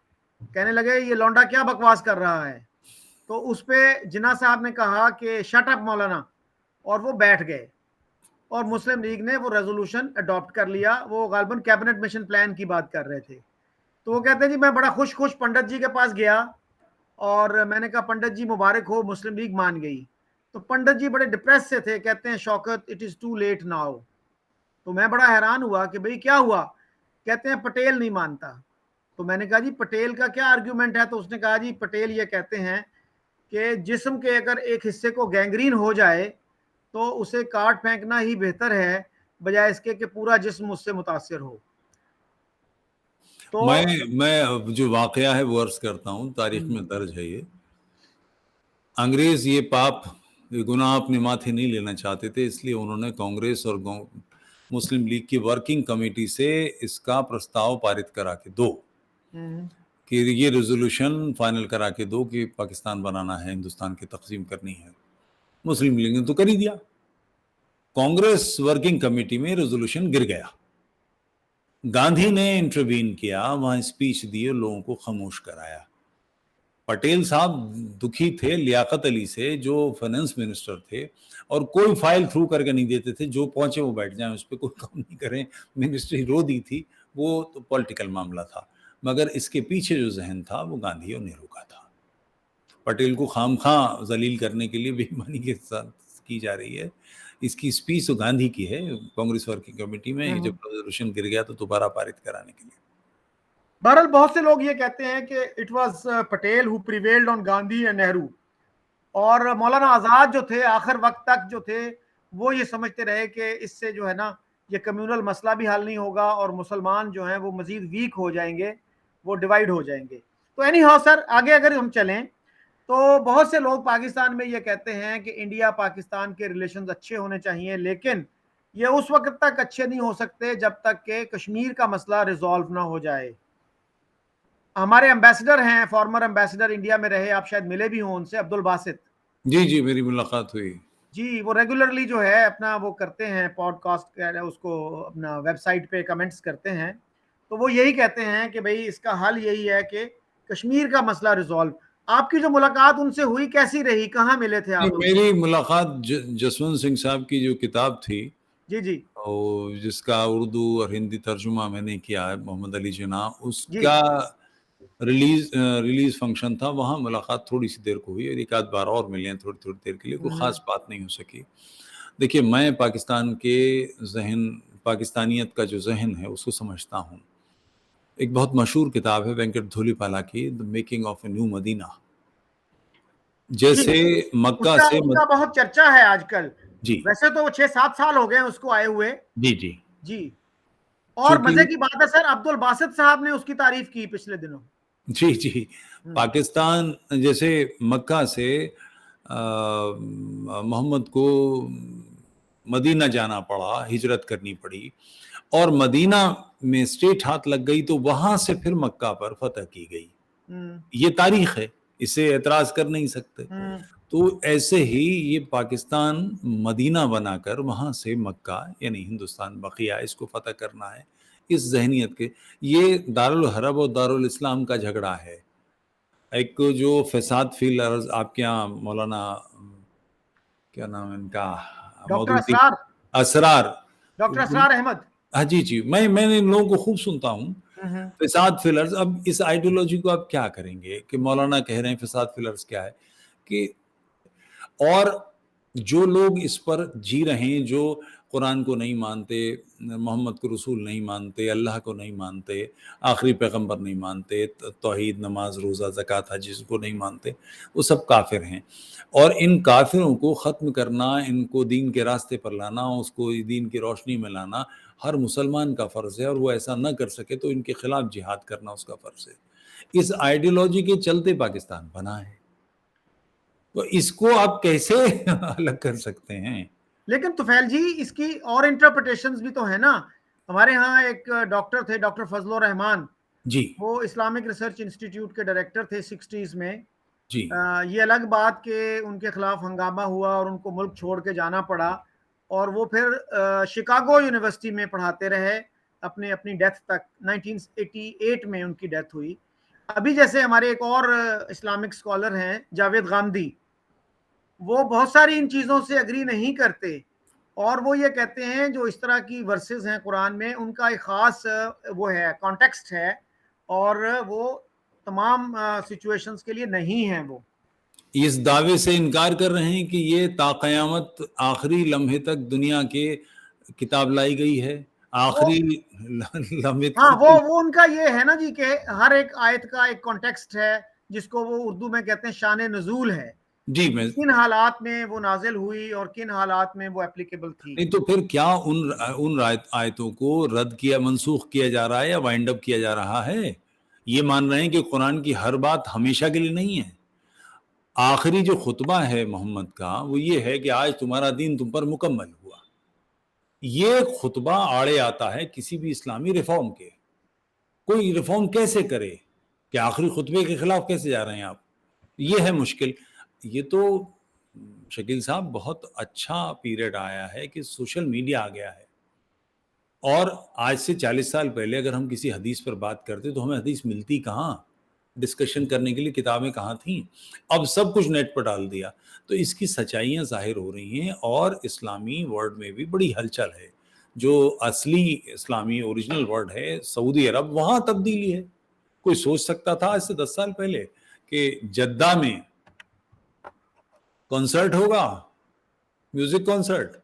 कहने लगे ये लौंडा क्या बकवास कर रहा है। तो उस पे जिन्ना साहब ने कहा कि शट अप मौलाना, और वो बैठ गए और मुस्लिम लीग ने वो रेजोल्यूशन अडॉप्ट कर लिया। वो गालबन कैबिनेट मिशन प्लान की बात कर रहे थे। तो वो कहते हैं जी मैं बड़ा खुश खुश पंडित जी के पास गया और मैंने कहा पंडित जी मुबारक हो, मुस्लिम लीग मान गई। तो पंडित जी बड़े डिप्रेस से थे, कहते हैं Shaukat it is too late now. तो मैं बड़ा हैरान हुआ कि भाई क्या हुआ, कहते हैं पटेल नहीं मानता। तो मैंने कहा जी पटेल का क्या आर्ग्यूमेंट है। तो उसने कहा जी पटेल ये कहते हैं कि जिस्म के अगर एक हिस्से को गैंग्रीन हो जाए तो उसे काट फेंकना ही बेहतर है बजाय इसके कि पूरा जिस्म उससे मुतासिर हो। तो मैं जो वाकया है वो अर्ज करता हूँ, तारीख में दर्ज है ये। अंग्रेज ये पाप, ये गुनाह अपने माथे नहीं लेना चाहते थे, इसलिए उन्होंने कांग्रेस और मुस्लिम लीग की वर्किंग कमेटी से इसका प्रस्ताव पारित करा के दो कि ये रेजोल्यूशन फाइनल करा के दो कि पाकिस्तान बनाना है, हिंदुस्तान की तकसीम करनी है। मुस्लिम लीग ने तो कर ही दिया। कांग्रेस वर्किंग कमेटी में रेजोल्यूशन गिर गया। गांधी ने इंटरवीन किया, वहां स्पीच दी और लोगों को खामोश कराया। पटेल साहब दुखी थे लियाकत अली से जो फाइनेंस मिनिस्टर थे, और कोई फाइल थ्रू करके नहीं देते थे, जो पहुंचे वो बैठ जाएं, उस पर कोई काम नहीं करें। मिनिस्ट्री रो दी थी, वो तो पॉलिटिकल मामला था, मगर इसके पीछे जो जहन था वो गांधी और नेहरू का था। पटेल को खामखा जलील करने के लिए बेईमानी के साथ की जा रही है। इसकी स्पीच तो गांधी की है कांग्रेस वर्किंग कमेटी में, जब रेजोल्यूशन गिर गया तो दोबारा पारित कराने के लिए। बहरहाल बहुत से लोग ये कहते हैं कि it was Patel who prevailed on Gandhi and Nehru, और मौलाना आजाद जो थे आखिर वक्त तक जो थे वो ये समझते रहे कि इससे जो है ना ये कम्युनल मसला भी हल नहीं होगा और मुसलमान जो हैं वो मजीद वीक हो जाएंगे, वो डिवाइड हो जाएंगे। तो एनी हाउ सर, आगे अगर हम चलें तो बहुत से लोग पाकिस्तान में ये कहते हैं कि इंडिया पाकिस्तान के रिलेशंस अच्छे होने चाहिए, लेकिन ये उस वक्त तक अच्छे नहीं हो सकते जब तक कि कश्मीर का मसला रिजॉल्व ना हो जाए। हमारे एम्बेसडर हैं, फॉर्मर एम्बेसडर इंडिया में रहे, आप शायद मिले भी हों उनसे, अब्दुल बासित जी जी, मेरी मुलाकात हुई जी। वो रेगुलरली जो है अपना वो करते हैं पॉडकास्ट, उसको अपना वेबसाइट पे कमेंट्स करते हैं। तो वो यही कहते हैं कि भाई इसका हल यही है कि कश्मीर का मसला रिजॉल्व। आपकी जो मुलाकात उनसे हुई कैसी रही, कहाँ मिले थे आप उनसे? मेरी मुलाकात जसवंत सिंह साहब की जो किताब थी, जी जी और जिसका उर्दू और हिंदी तर्जुमा मैंने किया है, मोहम्मद अली जिन्ना, जी। उसका रिलीज फंक्शन था, वहाँ मुलाकात थोड़ी सी देर को हुई और एक आध बार और मिले हैं थोड़ी थोड़ी देर के लिए, कोई ख़ास बात नहीं हो सकी। देखिए, मैं पाकिस्तान के जहन, पाकिस्तानियत का जो जहन है उसको समझता हूँ। एक बहुत मशहूर किताब है वेंकट धूलीपाला की, the making of a new Medina. जी, जैसे मक्का उसका से उसका बहुत चर्चा है आजकल। जी वैसे तो वो 6-7 साल हो गए उसको आए हुए। जी जी, जी। और चूंकि मजे की बात है सर, अब्दुल बासित साहब ने उसकी तारीफ की पिछले दिनों। जी जी, पाकिस्तान जैसे मक्का से मोहम्मद को मदीना जाना पड़ा, हिजरत करनी पड़ी, और मदीना में स्ट्रेट हाथ लग गई तो वहां से फिर मक्का पर फतह की गई। ये तारीख है, इसे एतराज कर नहीं सकते। तो ऐसे ही ये पाकिस्तान मदीना बनाकर वहां से मक्का यानी हिंदुस्तान बकिया इसको फतह करना है, इस जहनियत के, ये दारुल हरब और दारुल इस्लाम का झगड़ा है। एक जो फसाद फील अर्ज आपके यहाँ मौलाना, क्या नाम है इनका, डॉक्टर मौदूदी असरार, असरार, डॉक्टर असरार अहमद। हाँ जी जी, मैं इन लोगों को खूब सुनता हूँ। फसाद फिलर्स, अब इस आइडियोलॉजी को आप क्या करेंगे कि मौलाना कह रहे हैं फसाद फिलर्स क्या है, कि और जो लोग इस पर जी रहे हैं, जो कुरान को नहीं मानते, मोहम्मद को रसूल नहीं मानते, अल्लाह को नहीं मानते, आखिरी पैगंबर नहीं मानते, तौहीद, नमाज, रोज़ा, ज़कात, हज जिसको नहीं मानते, वो सब काफिर हैं। और इन काफिरों को ख़त्म करना, इनको दीन के रास्ते पर लाना, उसको दीन की रोशनी में लाना हर मुसलमान का फ़र्ज़ है, और वो ऐसा ना कर सके तो इनके खिलाफ जिहाद करना उसका फ़र्ज़ है। इस आइडियोलॉजी के चलते पाकिस्तान बना है, तो इसको आप कैसे अलग कर सकते हैं? लेकिन तुफैल जी इसकी और इंटरप्रिटेशंस भी तो है ना। हमारे यहाँ एक डॉक्टर थे, डॉक्टर फजलुर रहमान, जी वो इस्लामिक रिसर्च इंस्टीट्यूट के डायरेक्टर थे 60s में। जी ये अलग बात कि उनके खिलाफ हंगामा हुआ और उनको मुल्क छोड़ के जाना पड़ा, और वो फिर शिकागो यूनिवर्सिटी में पढ़ाते रहे अपने अपनी डेथ तक। 1988 में उनकी डेथ हुई। अभी जैसे हमारे एक और इस्लामिक स्कॉलर हैं जावेद गांधी, वो बहुत सारी इन चीज़ों से अग्री नहीं करते, और वो ये कहते हैं जो इस तरह की वर्सेस हैं कुरान में, उनका एक ख़ास वो है, कॉन्टेक्स्ट है, और वो तमाम सिचुएशंस के लिए नहीं हैं वो। इस दावे से इनकार कर रहे हैं कि ये ताक़यामत आखिरी लम्हे तक दुनिया के किताब लाई गई है, वो आखिरी लम्हे हाँ, तक। वो उनका ये है ना जी कि हर एक आयत का एक कॉन्टेक्स्ट है, जिसको वो उर्दू में कहते हैं शान नज़ूल है, जी कि मैं किन हालात में वो नाजिल हुई और किन हालात में वो एप्लीकेबल थी। नहीं तो फिर क्या उन आयतों को रद्द किया, मनसूख किया जा रहा है या वाइंड अप किया जा रहा है? ये मान रहे हैं कि कुरान की हर बात हमेशा के लिए नहीं है। आखिरी जो खुतबा है मोहम्मद का वो ये है कि आज तुम्हारा दीन तुम पर मुकम्मल हुआ। ये खुतबा आड़े आता है किसी भी इस्लामी रिफॉर्म के। कोई रिफॉर्म कैसे करे कि आखिरी खुतबे के खिलाफ कैसे जा रहे हैं आप? ये है मुश्किल। ये तो शकील साहब बहुत अच्छा पीरियड आया है कि सोशल मीडिया आ गया है, और आज से 40 साल पहले अगर हम किसी हदीस पर बात करते तो हमें हदीस मिलती कहाँ? डिस्कशन करने के लिए किताबें कहाँ थीं? अब सब कुछ नेट पर डाल दिया। तो इसकी सच्चाइयाँ ज़ाहिर हो रही हैं और इस्लामी वर्ल्ड में भी बड़ी हलचल है। जो असली इस्लामी ओरिजिनल वर्ल्ड है, सऊदी अरब, वहाँ तब्दीली है। कोई सोच सकता था आज से 10 साल पहले कि जद्दा में कॉन्सर्ट होगा, म्यूज़िक कॉन्सर्ट?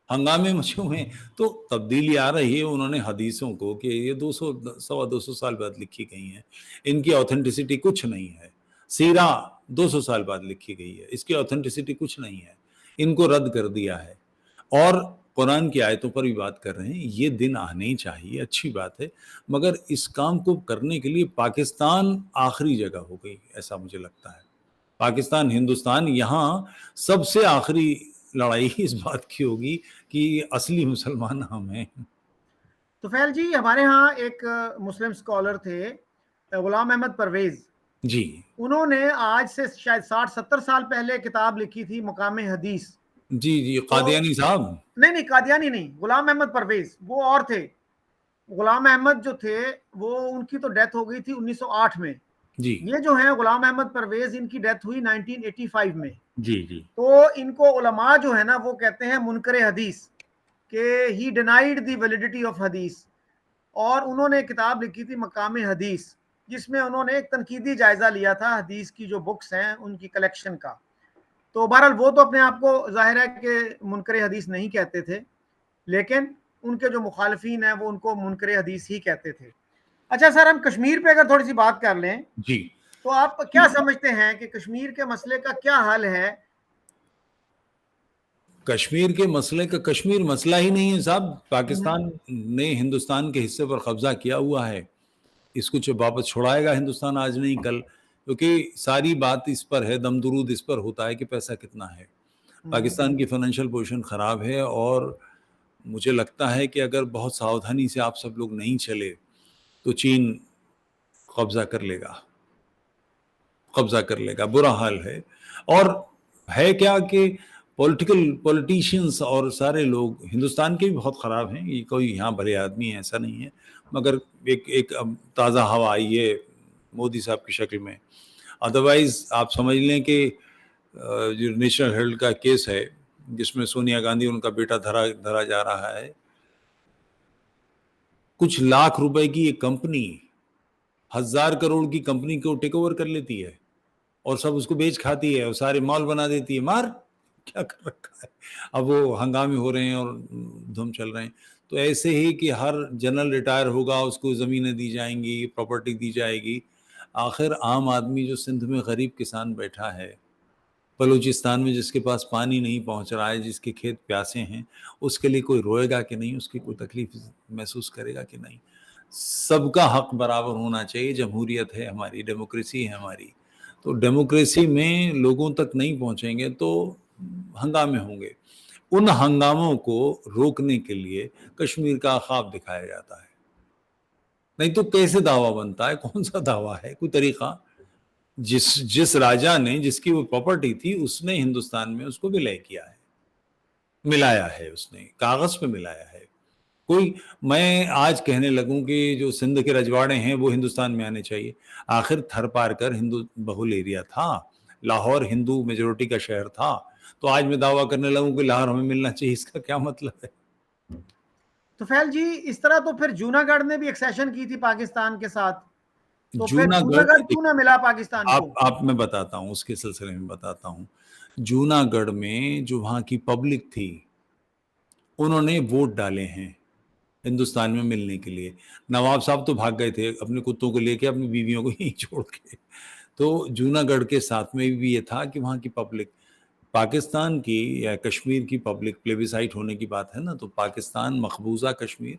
हंगामे मचे हुए हैं। तो तब्दीली आ रही है। उन्होंने हदीसों को कि ये 200 सवा 200 साल बाद लिखी गई हैं, इनकी ऑथेंटिसिटी कुछ नहीं है। सीरा 200 साल बाद लिखी गई है, इसकी ऑथेंटिसिटी कुछ नहीं है, इनको रद्द कर दिया है, और कुरान की आयतों पर भी बात कर रहे हैं। ये दिन आने ही चाहिए, अच्छी बात है, मगर इस काम को करने के लिए पाकिस्तान आखिरी जगह हो गई, ऐसा मुझे लगता है। पाकिस्तान, हिंदुस्तान, यहाँ सबसे आखिरी लड़ाई इस बात की होगी कि असली मुसलमान हम हैं। तुफैल जी, हमारे यहाँ एक मुस्लिम स्कॉलर थे, गुलाम अहमद परवेज। जी उन्होंने आज से शायद 60-70 साल पहले किताब लिखी थी मकाम हदीस। जी जी, तो कादियानी साहब। नहीं नहीं, कादियानी नहीं, गुलाम अहमद परवेज वो और थे। गुलाम अहमद जो थे, वो उनकी तो डेथ हो गई थी 1908 में। जी ये जो है गुलाम अहमद परवेज, इनकी डेथ हुई 1985 में। जी जी तो इनको उलमा जो है ना वो कहते हैं मुनकर हदीस, के ही डिनाइड द वैलिडिटी ऑफ हदीस। और उन्होंने किताब लिखी थी मकाम हदीस, जिसमें उन्होंने एक तनकीदी जायजा लिया था हदीस की जो बुक्स हैं उनकी कलेक्शन का। तो बहरहाल वो तो अपने आप को जाहिर है कि मुनकर हदीस नहीं कहते थे, लेकिन उनके जो मुखालफीन हैं वो उनको मुनकर हदीस ही कहते थे। अच्छा सर, हम कश्मीर पे अगर थोड़ी सी बात कर लें, जी। तो आप क्या समझते हैं कि कश्मीर के मसले का क्या हल है? कश्मीर के मसले का, कश्मीर मसला ही नहीं है साहब। पाकिस्तान ने हिंदुस्तान के हिस्से पर कब्जा किया हुआ है। इसको जो वापस छुड़ाएगा हिंदुस्तान आज नहीं कल, क्योंकि सारी बात इस पर है, दमदरूद इस पर होता है कि पैसा कितना है। पाकिस्तान की फाइनेंशियल पोजीशन ख़राब है, और मुझे लगता है कि अगर बहुत सावधानी से आप सब लोग नहीं चले तो चीन कब्जा कर लेगा, कब्जा कर लेगा। बुरा हाल है। और है क्या कि पॉलिटिशियंस और सारे लोग हिंदुस्तान के भी बहुत ख़राब हैं। ये कोई यहाँ भले आदमी है ऐसा नहीं है, मगर एक एक ताज़ा हवा आई है मोदी साहब की शक्ल में। अदरवाइज आप समझ लें कि जो नेशनल हेराल्ड का केस है जिसमें सोनिया गांधी उनका बेटा धरा धरा जा रहा है, कुछ लाख रुपए की एक कंपनी 1000 करोड़ की कंपनी को टेक ओवर कर लेती है और सब उसको बेच खाती है और सारे मॉल बना देती है। मार क्या कर रखा है। अब वो हंगामे हो रहे हैं और धूम चल रहे हैं। तो ऐसे ही कि हर जनरल रिटायर होगा उसको ज़मीनें दी जाएंगी, प्रॉपर्टी दी जाएगी। आखिर आम आदमी जो सिंध में गरीब किसान बैठा है, बलूचिस्तान में जिसके पास पानी नहीं पहुंच रहा है, जिसके खेत प्यासे हैं, उसके लिए कोई रोएगा कि नहीं? उसकी कोई तकलीफ महसूस करेगा कि नहीं? सबका हक बराबर होना चाहिए। जमहूरियत है हमारी, डेमोक्रेसी है हमारी। तो डेमोक्रेसी में लोगों तक नहीं पहुंचेंगे तो हंगामे होंगे। उन हंगामों को रोकने के लिए कश्मीर का ख्वाब दिखाया जाता है। नहीं तो कैसे दावा बनता है, कौन सा दावा है, कोई तरीका? जिस जिस राजा ने, जिसकी वो प्रॉपर्टी थी, उसने हिंदुस्तान में उसको विलय किया है, मिलाया है, उसने कागज पे मिलाया है। कोई मैं आज कहने लगूं कि जो सिंध के रजवाड़े हैं वो हिंदुस्तान में आने चाहिए, आखिर थर पार कर हिंदू बहुल एरिया था, लाहौर हिंदू मेजोरिटी का शहर था, तो आज मैं दावा करने लगूं कि लाहौर हमें मिलना चाहिए, इसका क्या मतलब है? तुफैल जी, इस तरह तो फिर जूनागढ़ ने भी एक्सेशन की थी पाकिस्तान के साथ, तो फिर जूनागढ़, जूनागढ़ क्यों ना मिला पाकिस्तान को? आप मैं बताता हूँ, उसके सिलसिले में बताता हूँ। जूनागढ़ में जो वहां की पब्लिक थी, उन्होंने वोट डाले हैं हिंदुस्तान में मिलने के लिए। नवाब साहब तो भाग गए थे अपने कुत्तों को लेके, अपनी बीवियों को यहीं छोड़ के। तो जूनागढ़ के साथ में भी ये था कि वहाँ की पब्लिक, पाकिस्तान की या कश्मीर की पब्लिक, प्लेबिसाइट होने की बात है ना, तो पाकिस्तान मकबूजा कश्मीर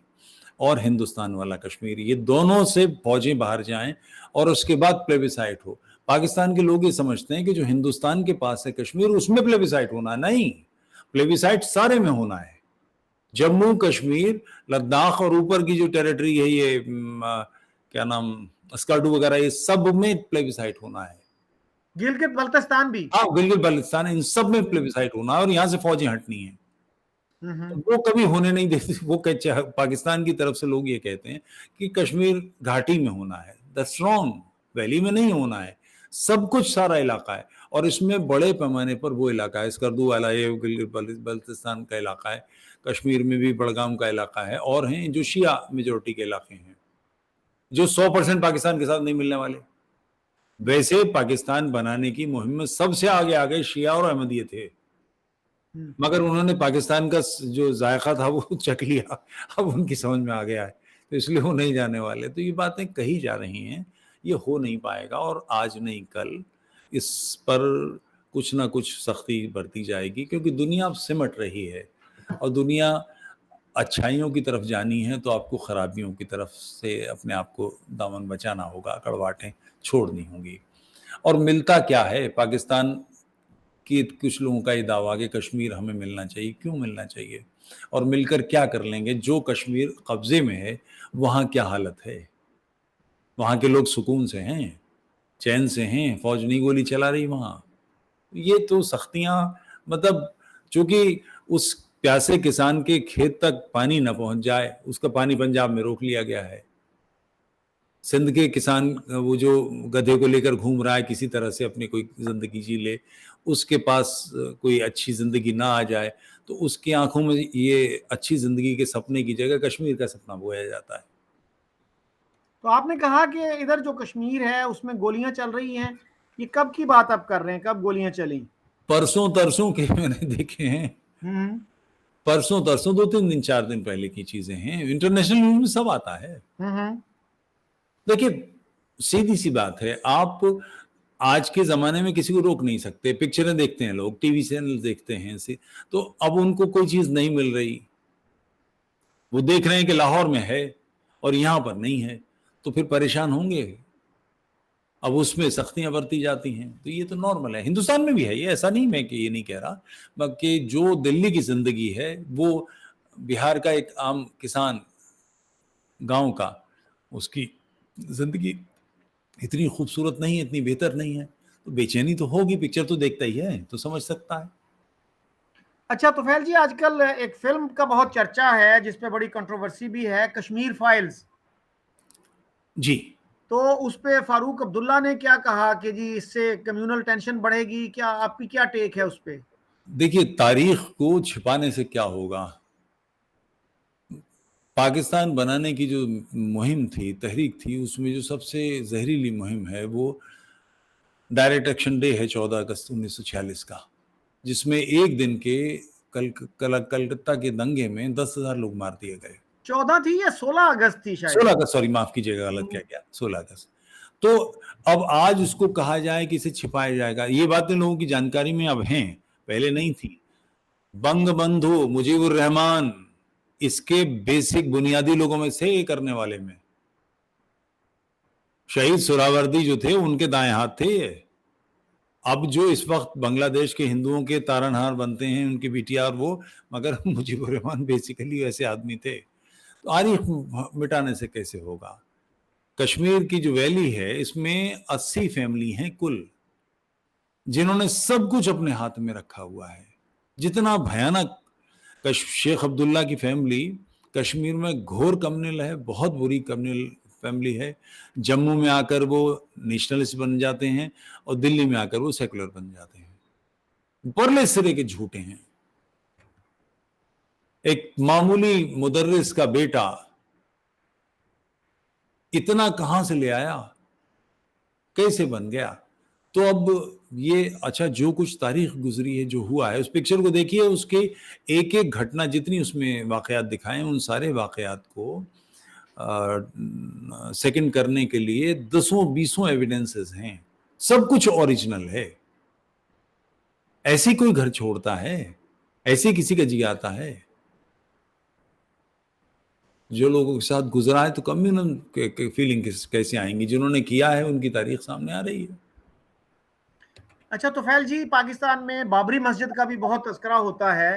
और हिंदुस्तान वाला कश्मीर, ये दोनों से फौजें बाहर जाएं और उसके बाद प्लेबिसाइट हो। पाकिस्तान के लोग ये समझते हैं कि जो हिंदुस्तान के पास है कश्मीर, उसमें प्लेबिसाइट होना, नहीं, प्लेबिसाइट सारे में होना है। जम्मू कश्मीर, लद्दाख और ऊपर की जो टेरिटरी है, ये क्या नाम, स्कर्दू वगैरह, ये सब में प्लेबिसाइट होना है। गिलगित बल्तिस्तान भी? हाँ, गिलगित बाल्टिस्तान, इन सब में प्लेबिसाइट होना है और यहाँ से फौजें हटनी है। तो वो कभी होने नहीं देती। वो पाकिस्तान की तरफ से लोग ये कहते हैं कि कश्मीर घाटी में होना है, दैट्स रॉन्ग, वैली में नहीं होना है, सब कुछ सारा इलाका है, और इसमें बड़े पैमाने पर वो इलाका है, स्कर्दू वाला ये गिलगित बल्तिस्तान का इलाका है, कश्मीर में भी बड़गाम का इलाका है, और हैं जो शिया मेजोरिटी के इलाके हैं, जो 100% पाकिस्तान के साथ नहीं मिलने वाले। वैसे पाकिस्तान बनाने की मुहिम में सबसे आगे शिया और अहमदिये थे, मगर उन्होंने पाकिस्तान का जो जायका था वो चख लिया, अब उनकी समझ में आ गया है, तो इसलिए वो नहीं जाने वाले। तो ये बातें कही जा रही हैं, ये हो नहीं पाएगा, और आज नहीं कल इस पर कुछ ना कुछ सख्ती बरती जाएगी, क्योंकि दुनिया अब सिमट रही है, और दुनिया अच्छाइयों की तरफ जानी है तो आपको खराबियों की तरफ से अपने आप को दामन बचाना होगा, कड़वाटें छोड़नी होंगी। और मिलता क्या है? पाकिस्तान कि कुछ लोगों का ये दावा कि कश्मीर हमें मिलना चाहिए, क्यों मिलना चाहिए, और मिलकर क्या कर लेंगे? जो कश्मीर कब्जे में है वहाँ क्या हालत है? वहाँ के लोग सुकून से हैं, चैन से हैं, फौज नहीं गोली चला रही वहाँ। ये तो सख्तियाँ, मतलब चूंकि उस प्यासे किसान के खेत तक पानी न पहुंच जाए, उसका पानी पंजाब में रोक लिया गया है। सिंध के किसान वो जो गधे को लेकर घूम रहा है, किसी तरह से अपनी कोई जिंदगी जी ले, उसके पास कोई अच्छी जिंदगी ना आ जाए, तो उसकी आंखों में ये अच्छी जिंदगी के सपने की जगह कश्मीर का सपना बोया जाता है। तो आपने कहा कि इधर जो कश्मीर है उसमें गोलियां चल रही हैं, ये कब की बात आप कर रहे हैं, कब गोलियां चली? परसों तरसों के मैंने देखे हैं, हम्म परसों तरसों, 2-3 दिन 4 दिन पहले की चीजें हैं, इंटरनेशनल न्यूज में सब आता है। हम्म देखिए, सीधी सी बात है, आप आज के ज़माने में किसी को रोक नहीं सकते। पिक्चरें देखते हैं लोग, टीवी चैनल देखते हैं, तो अब उनको कोई चीज़ नहीं मिल रही। वो देख रहे हैं कि लाहौर में है और यहाँ पर नहीं है, तो फिर परेशान होंगे। अब उसमें सख्तियाँ बरती जाती हैं, तो ये तो नॉर्मल है। हिंदुस्तान में भी है ये, ऐसा नहीं, मैं कि ये नहीं कह रहा, बल्कि जो दिल्ली की ज़िंदगी है, वो बिहार का एक आम किसान गाँव का, उसकी ज़िंदगी इतनी खूबसूरत नहीं है, इतनी बेहतर नहीं है, तो बेचैनी तो होगी, पिक्चर तो देखता ही है, तो समझ सकता है। अच्छा तुफैल जी, आजकल एक फिल्म का बहुत चर्चा है जिसपे बड़ी कंट्रोवर्सी भी है, कश्मीर फाइल्स। जी, तो उस पे फारूक अब्दुल्ला ने क्या कहा कि जी इससे कम्युनल टेंशन बढ़ेगी, क्या आपकी क्या टेक है उस पे? देखिए, तारीख को छिपाने से क्या होगा? पाकिस्तान बनाने की जो मुहिम थी, तहरीक थी, उसमें जो सबसे जहरीली मुहिम है वो डायरेक्ट एक्शन डे है 14 अगस्त 1946 का, जिसमें एक दिन के कलकत्ता के दंगे में 10,000 लोग मार दिए गए। 14 थी या 16 अगस्त थी शायद? 16 अगस्त, सॉरी माफ कीजिएगा, गलत क्या गया, 16 अगस्त। तो अब आज उसको कहा जाए कि इसे छिपाया जाएगा, ये बातें लोगों की जानकारी में अब हैं, पहले नहीं थी। बंग बंधु मुजीबुर रहमान इसके बेसिक बुनियादी लोगों में से, ये करने वाले में शहीद सुहरावर्दी जो थे उनके दाएं हाथ थे ये। अब जो इस वक्त बांग्लादेश के हिंदुओं के तारनहार बनते हैं, उनके बीटीआर वो, मगर मुजीबुर रहमान बेसिकली ऐसे आदमी थे। तो तारीख मिटाने से कैसे होगा? कश्मीर की जो वैली है, इसमें 80 फैमिली हैं कुल, जिन्होंने सब कुछ अपने हाथ में रखा हुआ है। जितना भयानक शेख अब्दुल्ला की फैमिली कश्मीर में घोर कम्युनल है, बहुत बुरी कम्युनल फैमिली है। जम्मू में आकर वो नेशनलिस्ट बन जाते हैं और दिल्ली में आकर वो सेकुलर बन जाते हैं। परले सिरे के झूठे हैं। एक मामूली मुदर्रिस का बेटा इतना कहां से ले आया, कैसे बन गया? तो अब ये अच्छा, जो कुछ तारीख गुजरी है, जो हुआ है, उस पिक्चर को देखिए, उसके एक एक घटना जितनी उसमें वाकयात दिखाए, उन सारे वाकयात को सेकंड करने के लिए दसों बीसों एविडेंसेस हैं। सब कुछ ओरिजिनल है। ऐसे कोई घर छोड़ता है? ऐसे किसी का जी आता है? जो लोगों के साथ गुजरा है, तो कम्युनल फीलिंग कैसे आएंगी? जिन्होंने किया है उनकी तारीख सामने आ रही है। अच्छा तुफैल जी, पाकिस्तान में बाबरी मस्जिद का भी बहुत तस्करा होता है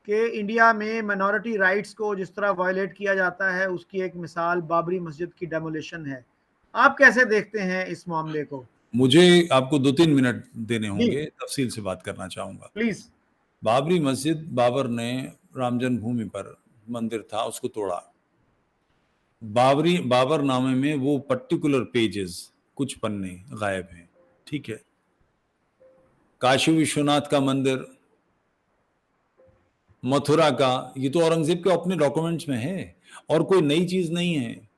कि इंडिया में माइनॉरिटी राइट्स को जिस तरह वायलेट किया जाता है, उसकी एक मिसाल बाबरी मस्जिद की डेमोलिशन है। आप कैसे देखते हैं इस मामले को? मुझे आपको 2-3 मिनट देने जी होंगे, तफसील से बात करना चाहूंगा। प्लीज। बाबरी मस्जिद, बाबर ने राम जन्मभूमि पर मंदिर था, उसको तोड़ा। बाबर नामे में वो पर्टिकुलर पेजेस, कुछ पन्ने गायब हैं, ठीक है। काशी विश्वनाथ का मंदिर, मथुरा का, ये तो औरंगजेब के अपने डॉक्यूमेंट्स में है और कोई नई चीज नहीं है।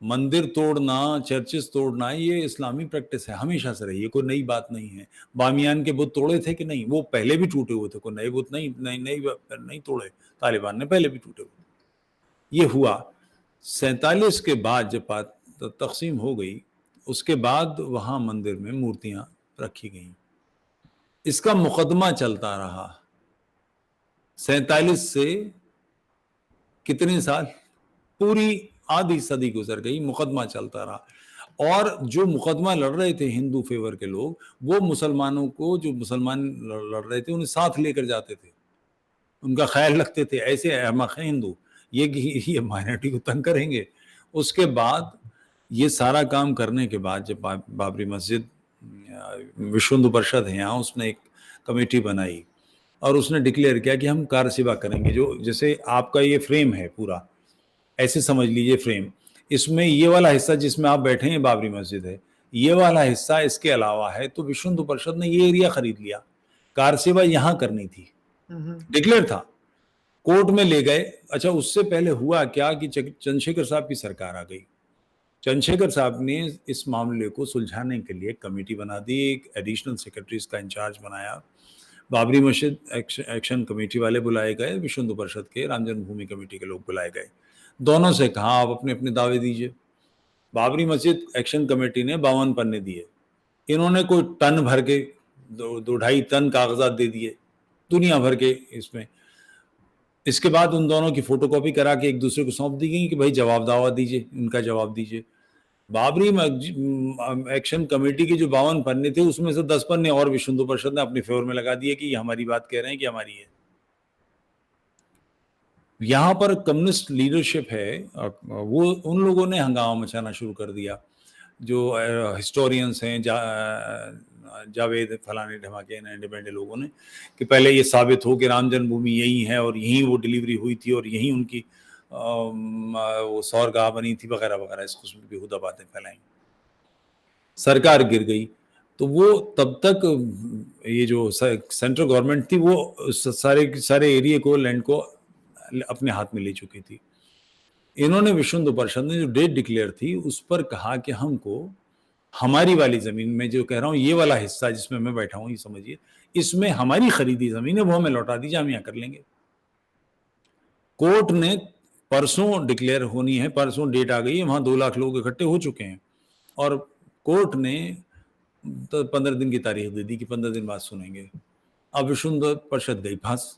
मंदिर तोड़ना, चर्चेस तोड़ना, ये इस्लामी प्रैक्टिस है, हमेशा से रही है, कोई नई बात नहीं है। बामियान के बुत तोड़े थे कि नहीं? वो पहले भी टूटे हुए थे, कोई नए बुत नहीं तोड़े। तालिबान ने पहले भी टूटे हुए। ये हुआ 47 के बाद, जब तकसीम हो गई, उसके बाद वहां मंदिर में मूर्तियां रखी गई। इसका मुकदमा चलता रहा 47 से कितने साल, पूरी आधी सदी गुजर गई, मुकदमा चलता रहा। और जो मुकदमा लड़ रहे थे हिंदू फेवर के लोग, वो मुसलमानों को, जो मुसलमान लड़ रहे थे, उन्हें साथ लेकर जाते थे, उनका ख्याल रखते थे। ऐसे अहमक हैं हिंदू, ये माइनॉरिटी को तंग करेंगे। उसके बाद ये सारा काम करने के बाद, जब बाबरी मस्जिद, विश्व हिंदू परिषद है यहाँ, उसने एक कमेटी बनाई और उसने डिक्लेयर किया कि हम कारसेवा करेंगे। जो जैसे आपका ये फ्रेम है पूरा, ऐसे समझ लीजिए फ्रेम, इसमें ये वाला हिस्सा जिसमें आप बैठे हैं बाबरी मस्जिद है, ये वाला हिस्सा इसके अलावा है। तो विश्व हिंदू परिषद ने ये एरिया खरीद लिया, कार सेवा यहां करनी थी, डिक्लेयर था, कोर्ट में ले गए। अच्छा, उससे पहले हुआ क्या कि चंद्रशेखर साहब की सरकार आ गई। चंद्रशेखर साहब ने इस मामले को सुलझाने के लिए कमेटी बना दी, एक एडिशनल सेक्रेटरी का इंचार्ज बनाया। बाबरी मस्जिद एक्शन कमेटी वाले बुलाए गए, विश्व हिंदू परिषद के, राम जन्मभूमि कमेटी के लोग बुलाए गए। दोनों से कहा आप अपने अपने दावे दीजिए। बाबरी मस्जिद एक्शन कमेटी ने 52 पन्ने दिए, इन्होंने कोई टन भर के, 2-2.5 टन कागजात दे दिए दुनिया भर के इसमें। इसके बाद उन दोनों की फोटोकॉपी करा के एक दूसरे को सौंप दी गई कि भाई जवाब दावा दीजिए, इनका जवाब दीजिए। बाबरी एक्शन कमेटी के जो 52 पन्ने थे, उसमें से 10 पन्ने और विश्व हिंदू परिषद ने अपने फेवर में लगा दिए कि ये हमारी बात कह रहे हैं कि हमारी है। यहाँ पर कम्युनिस्ट लीडरशिप है, वो उन लोगों ने हंगामा मचाना शुरू कर दिया, जो हिस्टोरियंस हैं, जावेद फलाने ढमाके इंडिपेंडेंट लोगों ने, कि पहले ये साबित हो कि राम जन्मभूमि यही है और यहीं वो डिलीवरी हुई थी और यहीं उनकी वो सौरगाह बनी थी, वगैरह वगैरह, इस किस्म की बेहुदा बातें फैलाई। सरकार गिर गई तो वो तब तक ये जो सेंट्रल गवर्नमेंट थी, वो सारे एरिया को, लैंड को अपने हाथ में ले चुकी थी। इन्होंने विश्व हिंदू परिषद ने जो डेट डिक्लेयर थी, उस पर कहा कि हमको हमारी वाली जमीन में, जो कह रहा हूं ये वाला हिस्सा जिसमें मैं बैठा हूं, ये समझिए, इसमें हमारी खरीदी जमीन है, वो हमें लौटा दीजिए, हम यहां कर लेंगे। कोर्ट ने परसों डिक्लेयर होनी है, परसों डेट आ गई है, वहां 2 लाख लोग इकट्ठे हो चुके हैं और कोर्ट ने तो 15 दिन की तारीख दे दी कि 15 दिन बाद सुनेंगे। अब विश्व हिंदू परिषद गई फंस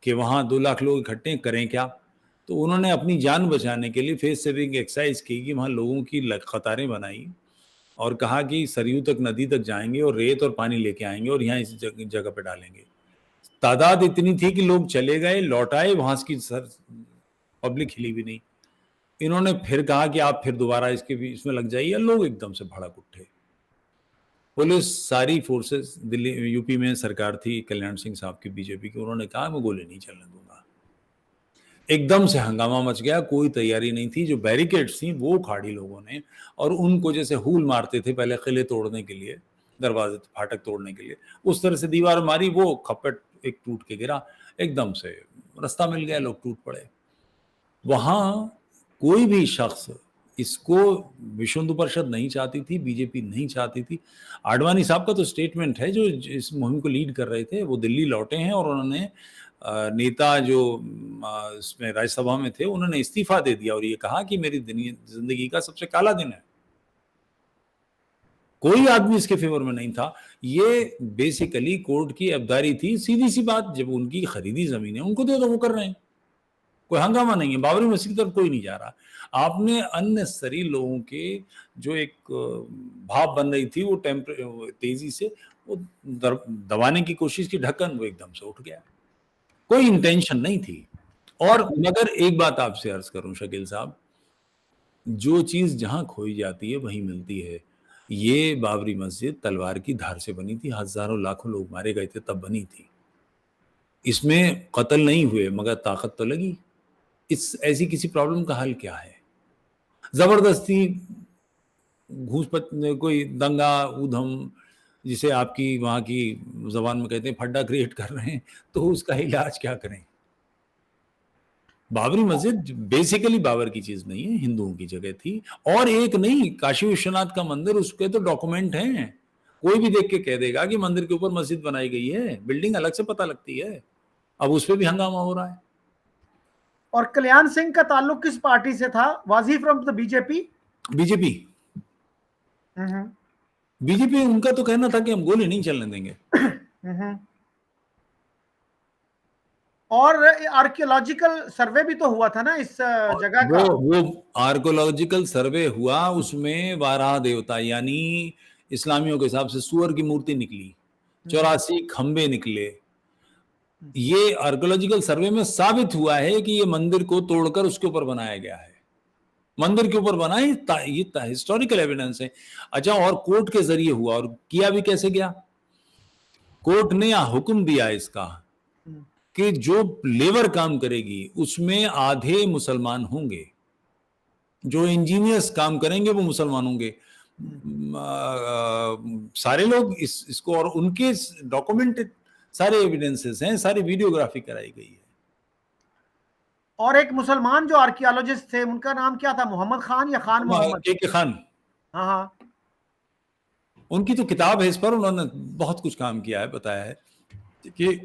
कि वहां 2 लाख लोग इकट्ठे करें क्या। तो उन्होंने अपनी जान बचाने के लिए फेस सेविंग एक्सरसाइज की कि वहां लोगों की कतारें बनाई और कहा कि सरयू तक नदी तक जाएंगे और रेत और पानी लेके आएंगे और यहाँ इस जगह पे डालेंगे। तादाद इतनी थी कि लोग चले गए, लौट आए, वहां की सर पब्लिक हिली भी नहीं। इन्होंने फिर कहा कि आप फिर दोबारा इसमें लग जाइए, लोग एकदम से भड़क उठे। पुलिस, सारी फोर्सेस, दिल्ली यूपी में सरकार थी कल्याण सिंह साहब की, बीजेपी की, उन्होंने कहा मैं गोली नहीं चलने दूंगा। एकदम से हंगामा मच गया, कोई तैयारी नहीं थी। जो बैरिकेड्स थी वो उखाड़ी लोगों ने, और उनको जैसे हुल मारते थे पहले किले तोड़ने के लिए, दरवाजे फाटक तोड़ने के लिए, उस तरह से दीवार मारी, वो खप्पट एक टूट के गिरा, एकदम से रास्ता मिल गया, लोग टूट पड़े। वहां कोई भी शख्स इसको विश्व हिंदू परिषद नहीं चाहती थी, बीजेपी नहीं चाहती थी। आडवाणी साहब का तो स्टेटमेंट है, जो इस मुहिम को लीड कर रहे थे, वो दिल्ली लौटे हैं और उन्होंने नेता जो इसमें राज्यसभा में थे, उन्होंने इस्तीफा दे दिया और ये कहा कि मेरी जिंदगी का सबसे काला दिन है। कोई आदमी इसके फेवर में नहीं था। ये बेसिकली कोर्ट की अबदारी थी, सीधी सी बात। जब उनकी खरीदी जमीन है, उनको दे दो, वो कर रहे हैं, कोई हंगामा नहीं है। बाबरी मस्जिद की तरफ कोई नहीं जा रहा। आपने अननेसेसरी लोगों के जो एक भाव बन रही थी, वो तेजी से वो दबाने की कोशिश की, ढक्कन वो एकदम से उठ गया। कोई इंटेंशन नहीं थी। और मगर एक बात आपसे अर्ज करूं शकील साहब, जो चीज जहां खोई जाती है वहीं मिलती है। ये बाबरी मस्जिद तलवार की धार से बनी थी, हजारों लाखों लोग मारे गए थे तब बनी थी। इसमें कत्ल नहीं हुए मगर ताकत तो लगी। इस ऐसी किसी प्रॉब्लम का हल क्या है? जबरदस्ती कोई दंगा ऊधम, जिसे आपकी वहां की जबान में कहते हैं फड्डा क्रिएट कर रहे हैं, तो उसका इलाज क्या करें? बाबरी मस्जिद बेसिकली बाबर की चीज नहीं है, हिंदुओं की जगह थी। और एक नहीं, काशी विश्वनाथ का मंदिर, उसके तो डॉक्यूमेंट हैं। कोई भी देख के कह देगा कि मंदिर के ऊपर मस्जिद बनाई गई है, बिल्डिंग अलग से पता लगती है। अब उस पर भी हंगामा हो रहा है। और कल्याण सिंह का ताल्लुक किस पार्टी से था? Was he from the BJP? BJP. BJP, उनका तो कहना था कि हम गोली नहीं चलने देंगे। और आर्कियोलॉजिकल सर्वे भी तो हुआ था ना इस जगह का? वो आर्कियोलॉजिकल सर्वे हुआ, उसमें वाराह देवता यानी इस्लामियों के हिसाब से सुअर की मूर्ति निकली, 84 खंबे निकले। ये आर्कियोलॉजिकल सर्वे में साबित हुआ है कि ये मंदिर को तोड़कर उसके ऊपर बनाया गया है। मंदिर के ऊपर बना, ये हिस्टोरिकल एविडेंस है। अच्छा, और कोर्ट के जरिए हुआ, और किया भी कैसे गया? कोर्ट ने हुक्म दिया इसका कि जो लेबर काम करेगी उसमें आधे मुसलमान होंगे, जो इंजीनियर्स काम करेंगे वो मुसलमान होंगे। सारे लोग इसको, और उनके डॉक्यूमेंटेड सारे एविडेंसेस हैं, सारी वीडियोग्राफी कराई गई है। और एक मुसलमान जो आर्कियोलॉजिस्ट थे, उनका नाम क्या था? मोहम्मद खान या खान मोहम्मद? के खान। हाँ हाँ। उनकी तो किताब है इस पर, उन्होंने बहुत कुछ काम किया है, बताया है कि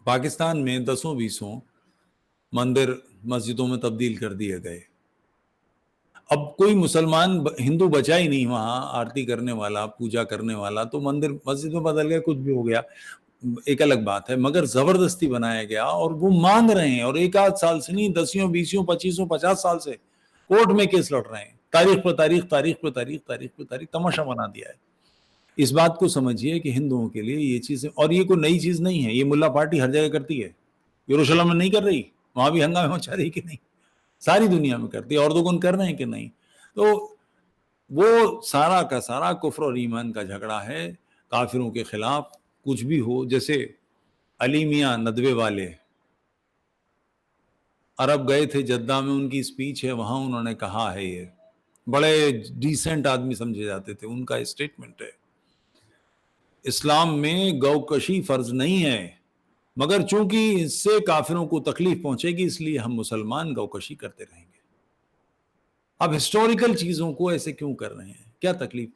पाकिस्तान में 10-20 मंदिर मस्जिदों में तब्दील कर दिए गए। अब कोई मुसलमान हिंदू बचा ही नहीं वहां, आरती करने वाला, पूजा करने वाला, तो मंदिर मस्जिद में बदल गया, कुछ भी हो गया, एक अलग बात है। मगर जबरदस्ती बनाया गया, और वो मांग रहे हैं, और एक आध साल से नहीं, 10, 20, 25, 50 साल से कोर्ट में केस लड़ रहे हैं। तारीख पर तारीख, तारीख पर तारीख, तारीख पर तारीख, तमाशा बना दिया है। इस बात को समझिए कि हिंदुओं के लिए ये चीज, और ये कोई नई चीज नहीं है, ये मुल्ला पार्टी हर जगह करती है। यरूशलेम में नहीं कर रही, वहां भी हंगामे मचा रही कि नहीं? सारी दुनिया में करती है। और कर रहे हैं कि नहीं? तो वो सारा का सारा कुफ्र और ईमान का झगड़ा है, काफिरों के खिलाफ कुछ भी हो। जैसे अली मियां नदवे वाले अरब गए थे, जद्दा में उनकी स्पीच है, वहां उन्होंने कहा है, ये बड़े डिसेंट आदमी समझे जाते थे, उनका स्टेटमेंट है, इस्लाम में गौकशी फर्ज नहीं है, मगर चूंकि इससे काफिरों को तकलीफ पहुंचेगी इसलिए हम मुसलमान गौकशी करते रहेंगे। अब हिस्टोरिकल चीजों को ऐसे क्यों कर रहे हैं? क्या तकलीफ?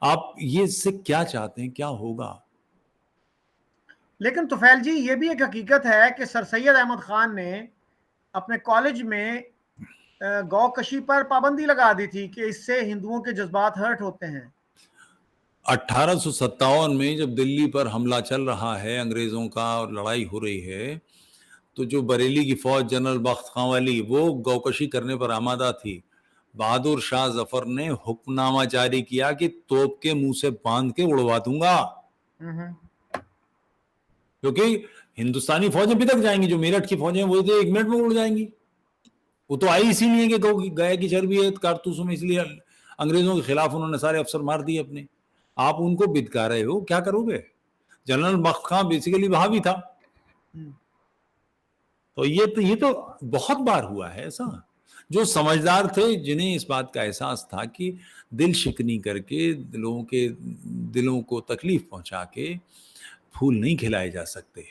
आप ये इससे क्या चाहते हैं, क्या होगा? लेकिन तुफैल जी, ये भी एक हकीकत है कि सर सैयद अहमद खान ने अपने कॉलेज में गौकशी पर पाबंदी लगा दी थी कि इससे हिंदुओं के जज्बात हर्ट होते हैं। 1857 में जब दिल्ली पर हमला चल रहा है अंग्रेजों का और लड़ाई हो रही है, तो जो बरेली की फौज जनरल बख्त खां वाली, वो गौकशी करने पर आमादा थी। बहादुर शाह जफर ने हुक्मनामा जारी किया कि तोप के मुंह से बांध के उड़वा दूंगा, क्योंकि हिंदुस्तानी फौजें भी तक जाएंगी, जो मेरठ की फौजें वो तो 1 मिनट में उड़ जाएंगी। वो तो आई इसीलिए कि गए की चर्बी है कारतूसों में, इसलिए अंग्रेजों के खिलाफ उन्होंने सारे अफसर मार दिए अपने। आप उनको बिदका रहे हो, क्या करोगे? जनरल बख्त खां बेसिकली वहां भी था। तो ये तो बहुत बार हुआ है ऐसा। जो समझदार थे, जिन्हें इस बात का एहसास था कि दिल शिकनी करके लोगों के दिलों को तकलीफ पहुंचा के फूल नहीं खिलाए जा सकते।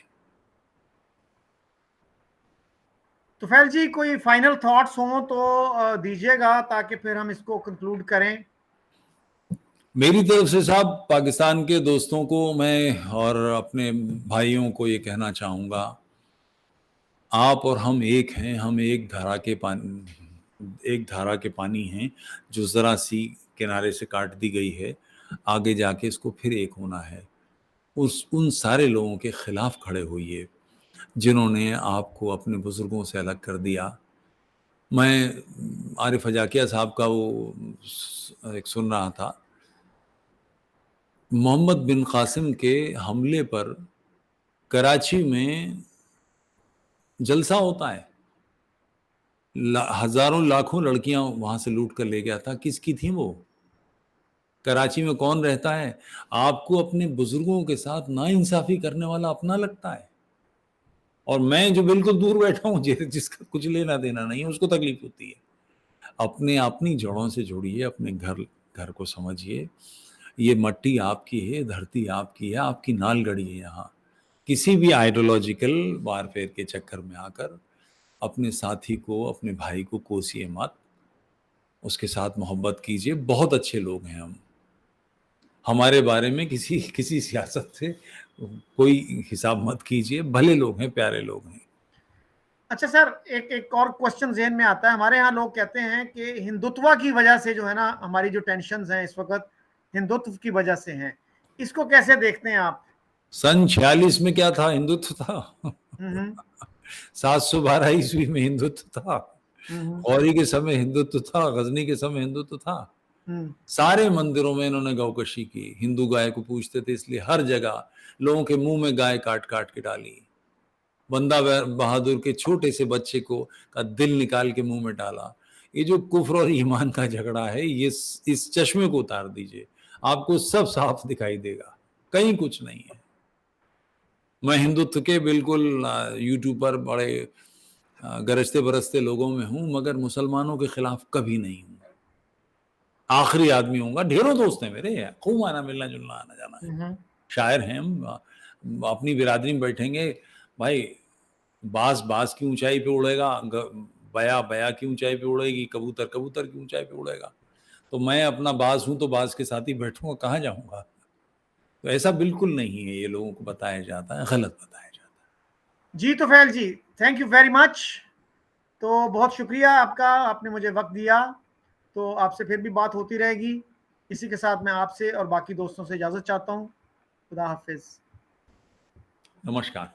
तुफैल जी, कोई फाइनल थॉट्स हो तो दीजिएगा, ताकि फिर हम इसको कंक्लूड करें। मेरी तरफ से साहब पाकिस्तान के दोस्तों को मैं और अपने भाइयों को ये कहना चाहूँगा, आप और हम एक हैं, हम एक धारा के पानी हैं, जो ज़रा सी किनारे से काट दी गई है। आगे जाके इसको फिर एक होना है। उन सारे लोगों के खिलाफ खड़े होइए जिन्होंने आपको अपने बुजुर्गों से अलग कर दिया। मैं आरिफ हजाकिया साहब का वो एक सुन रहा था, मोहम्मद बिन कासिम के हमले पर कराची में जलसा होता है, हजारों लाखों लड़कियां वहां से लूट कर ले गया था। किसकी थी वो? कराची में कौन रहता है? आपको अपने बुजुर्गों के साथ नाइंसाफी करने वाला अपना लगता है, और मैं जो बिल्कुल दूर बैठा हूं, जिसका कुछ लेना देना नहीं है, उसको तकलीफ होती है। अपनी जड़ों से जुड़िए, अपने घर को समझिए। ये मट्टी आपकी है, धरती आपकी है, आपकी नाल गड़ी है यहाँ। किसी भी आइडियोलॉजिकल वारफेयर के चक्कर में आकर अपने साथी को, अपने भाई को कोसिए मत, उसके साथ मोहब्बत कीजिए। बहुत अच्छे लोग हैं हम। हमारे बारे में किसी सियासत से कोई हिसाब मत कीजिए, भले लोग हैं, प्यारे लोग हैं। अच्छा सर, एक और क्वेश्चन ज़हन में आता है। हमारे यहाँ लोग कहते हैं कि हिंदुत्व की वजह से जो है ना, हमारी जो टेंशन्स हैं इस वक्त हिंदुत्व की वजह से हैं। इसको कैसे देखते हैं आप? सन 46 में क्या था? हिंदुत्व था। 712 ईस्वी में हिंदुत्व था, गौरी के समय हिंदुत्व था, गजनी के समय हिंदुत्व था। सारे मंदिरों में इन्होंने गौकशी की। हिंदू गाय को पूजते थे, इसलिए हर जगह लोगों के मुंह में गाय काट काट के डाली। बंदा बहादुर के छोटे से बच्चे को का दिल निकाल के मुंह में डाला। ये जो कुफ्र और ईमान का झगड़ा है, ये इस चश्मे को उतार दीजिए, आपको सब साफ दिखाई देगा, कहीं कुछ नहीं है। मैं हिंदुत्व के बिल्कुल यूट्यूब पर बड़े गरजते बरसते लोगों में हूं, मगर मुसलमानों के खिलाफ कभी नहीं हूं। आखिरी आदमी होऊंगा। ढेरों दोस्त हैं मेरे, खूब आना मिलना जुलना आना जाना है। शायर हैं हम, अपनी बिरादरी में बैठेंगे भाई। बास की ऊंचाई पे उड़ेगा, बया की ऊंचाई पे उड़ेगी, कबूतर की ऊंचाई पे उड़ेगा। तो मैं अपना बाज हूं तो बाज के साथ ही बैठूंगा, कहाँ जाऊंगा? तो ऐसा बिल्कुल नहीं है, ये लोगों को बताया जाता है, गलत बताया जाता है। जी तुफैल जी, थैंक यू वेरी मच। तो बहुत शुक्रिया आपका, आपने मुझे वक्त दिया। तो आपसे फिर भी बात होती रहेगी। इसी के साथ मैं आपसे और बाकी दोस्तों से इजाज़त चाहता हूँ। खुदा हाफिज़। नमस्कार।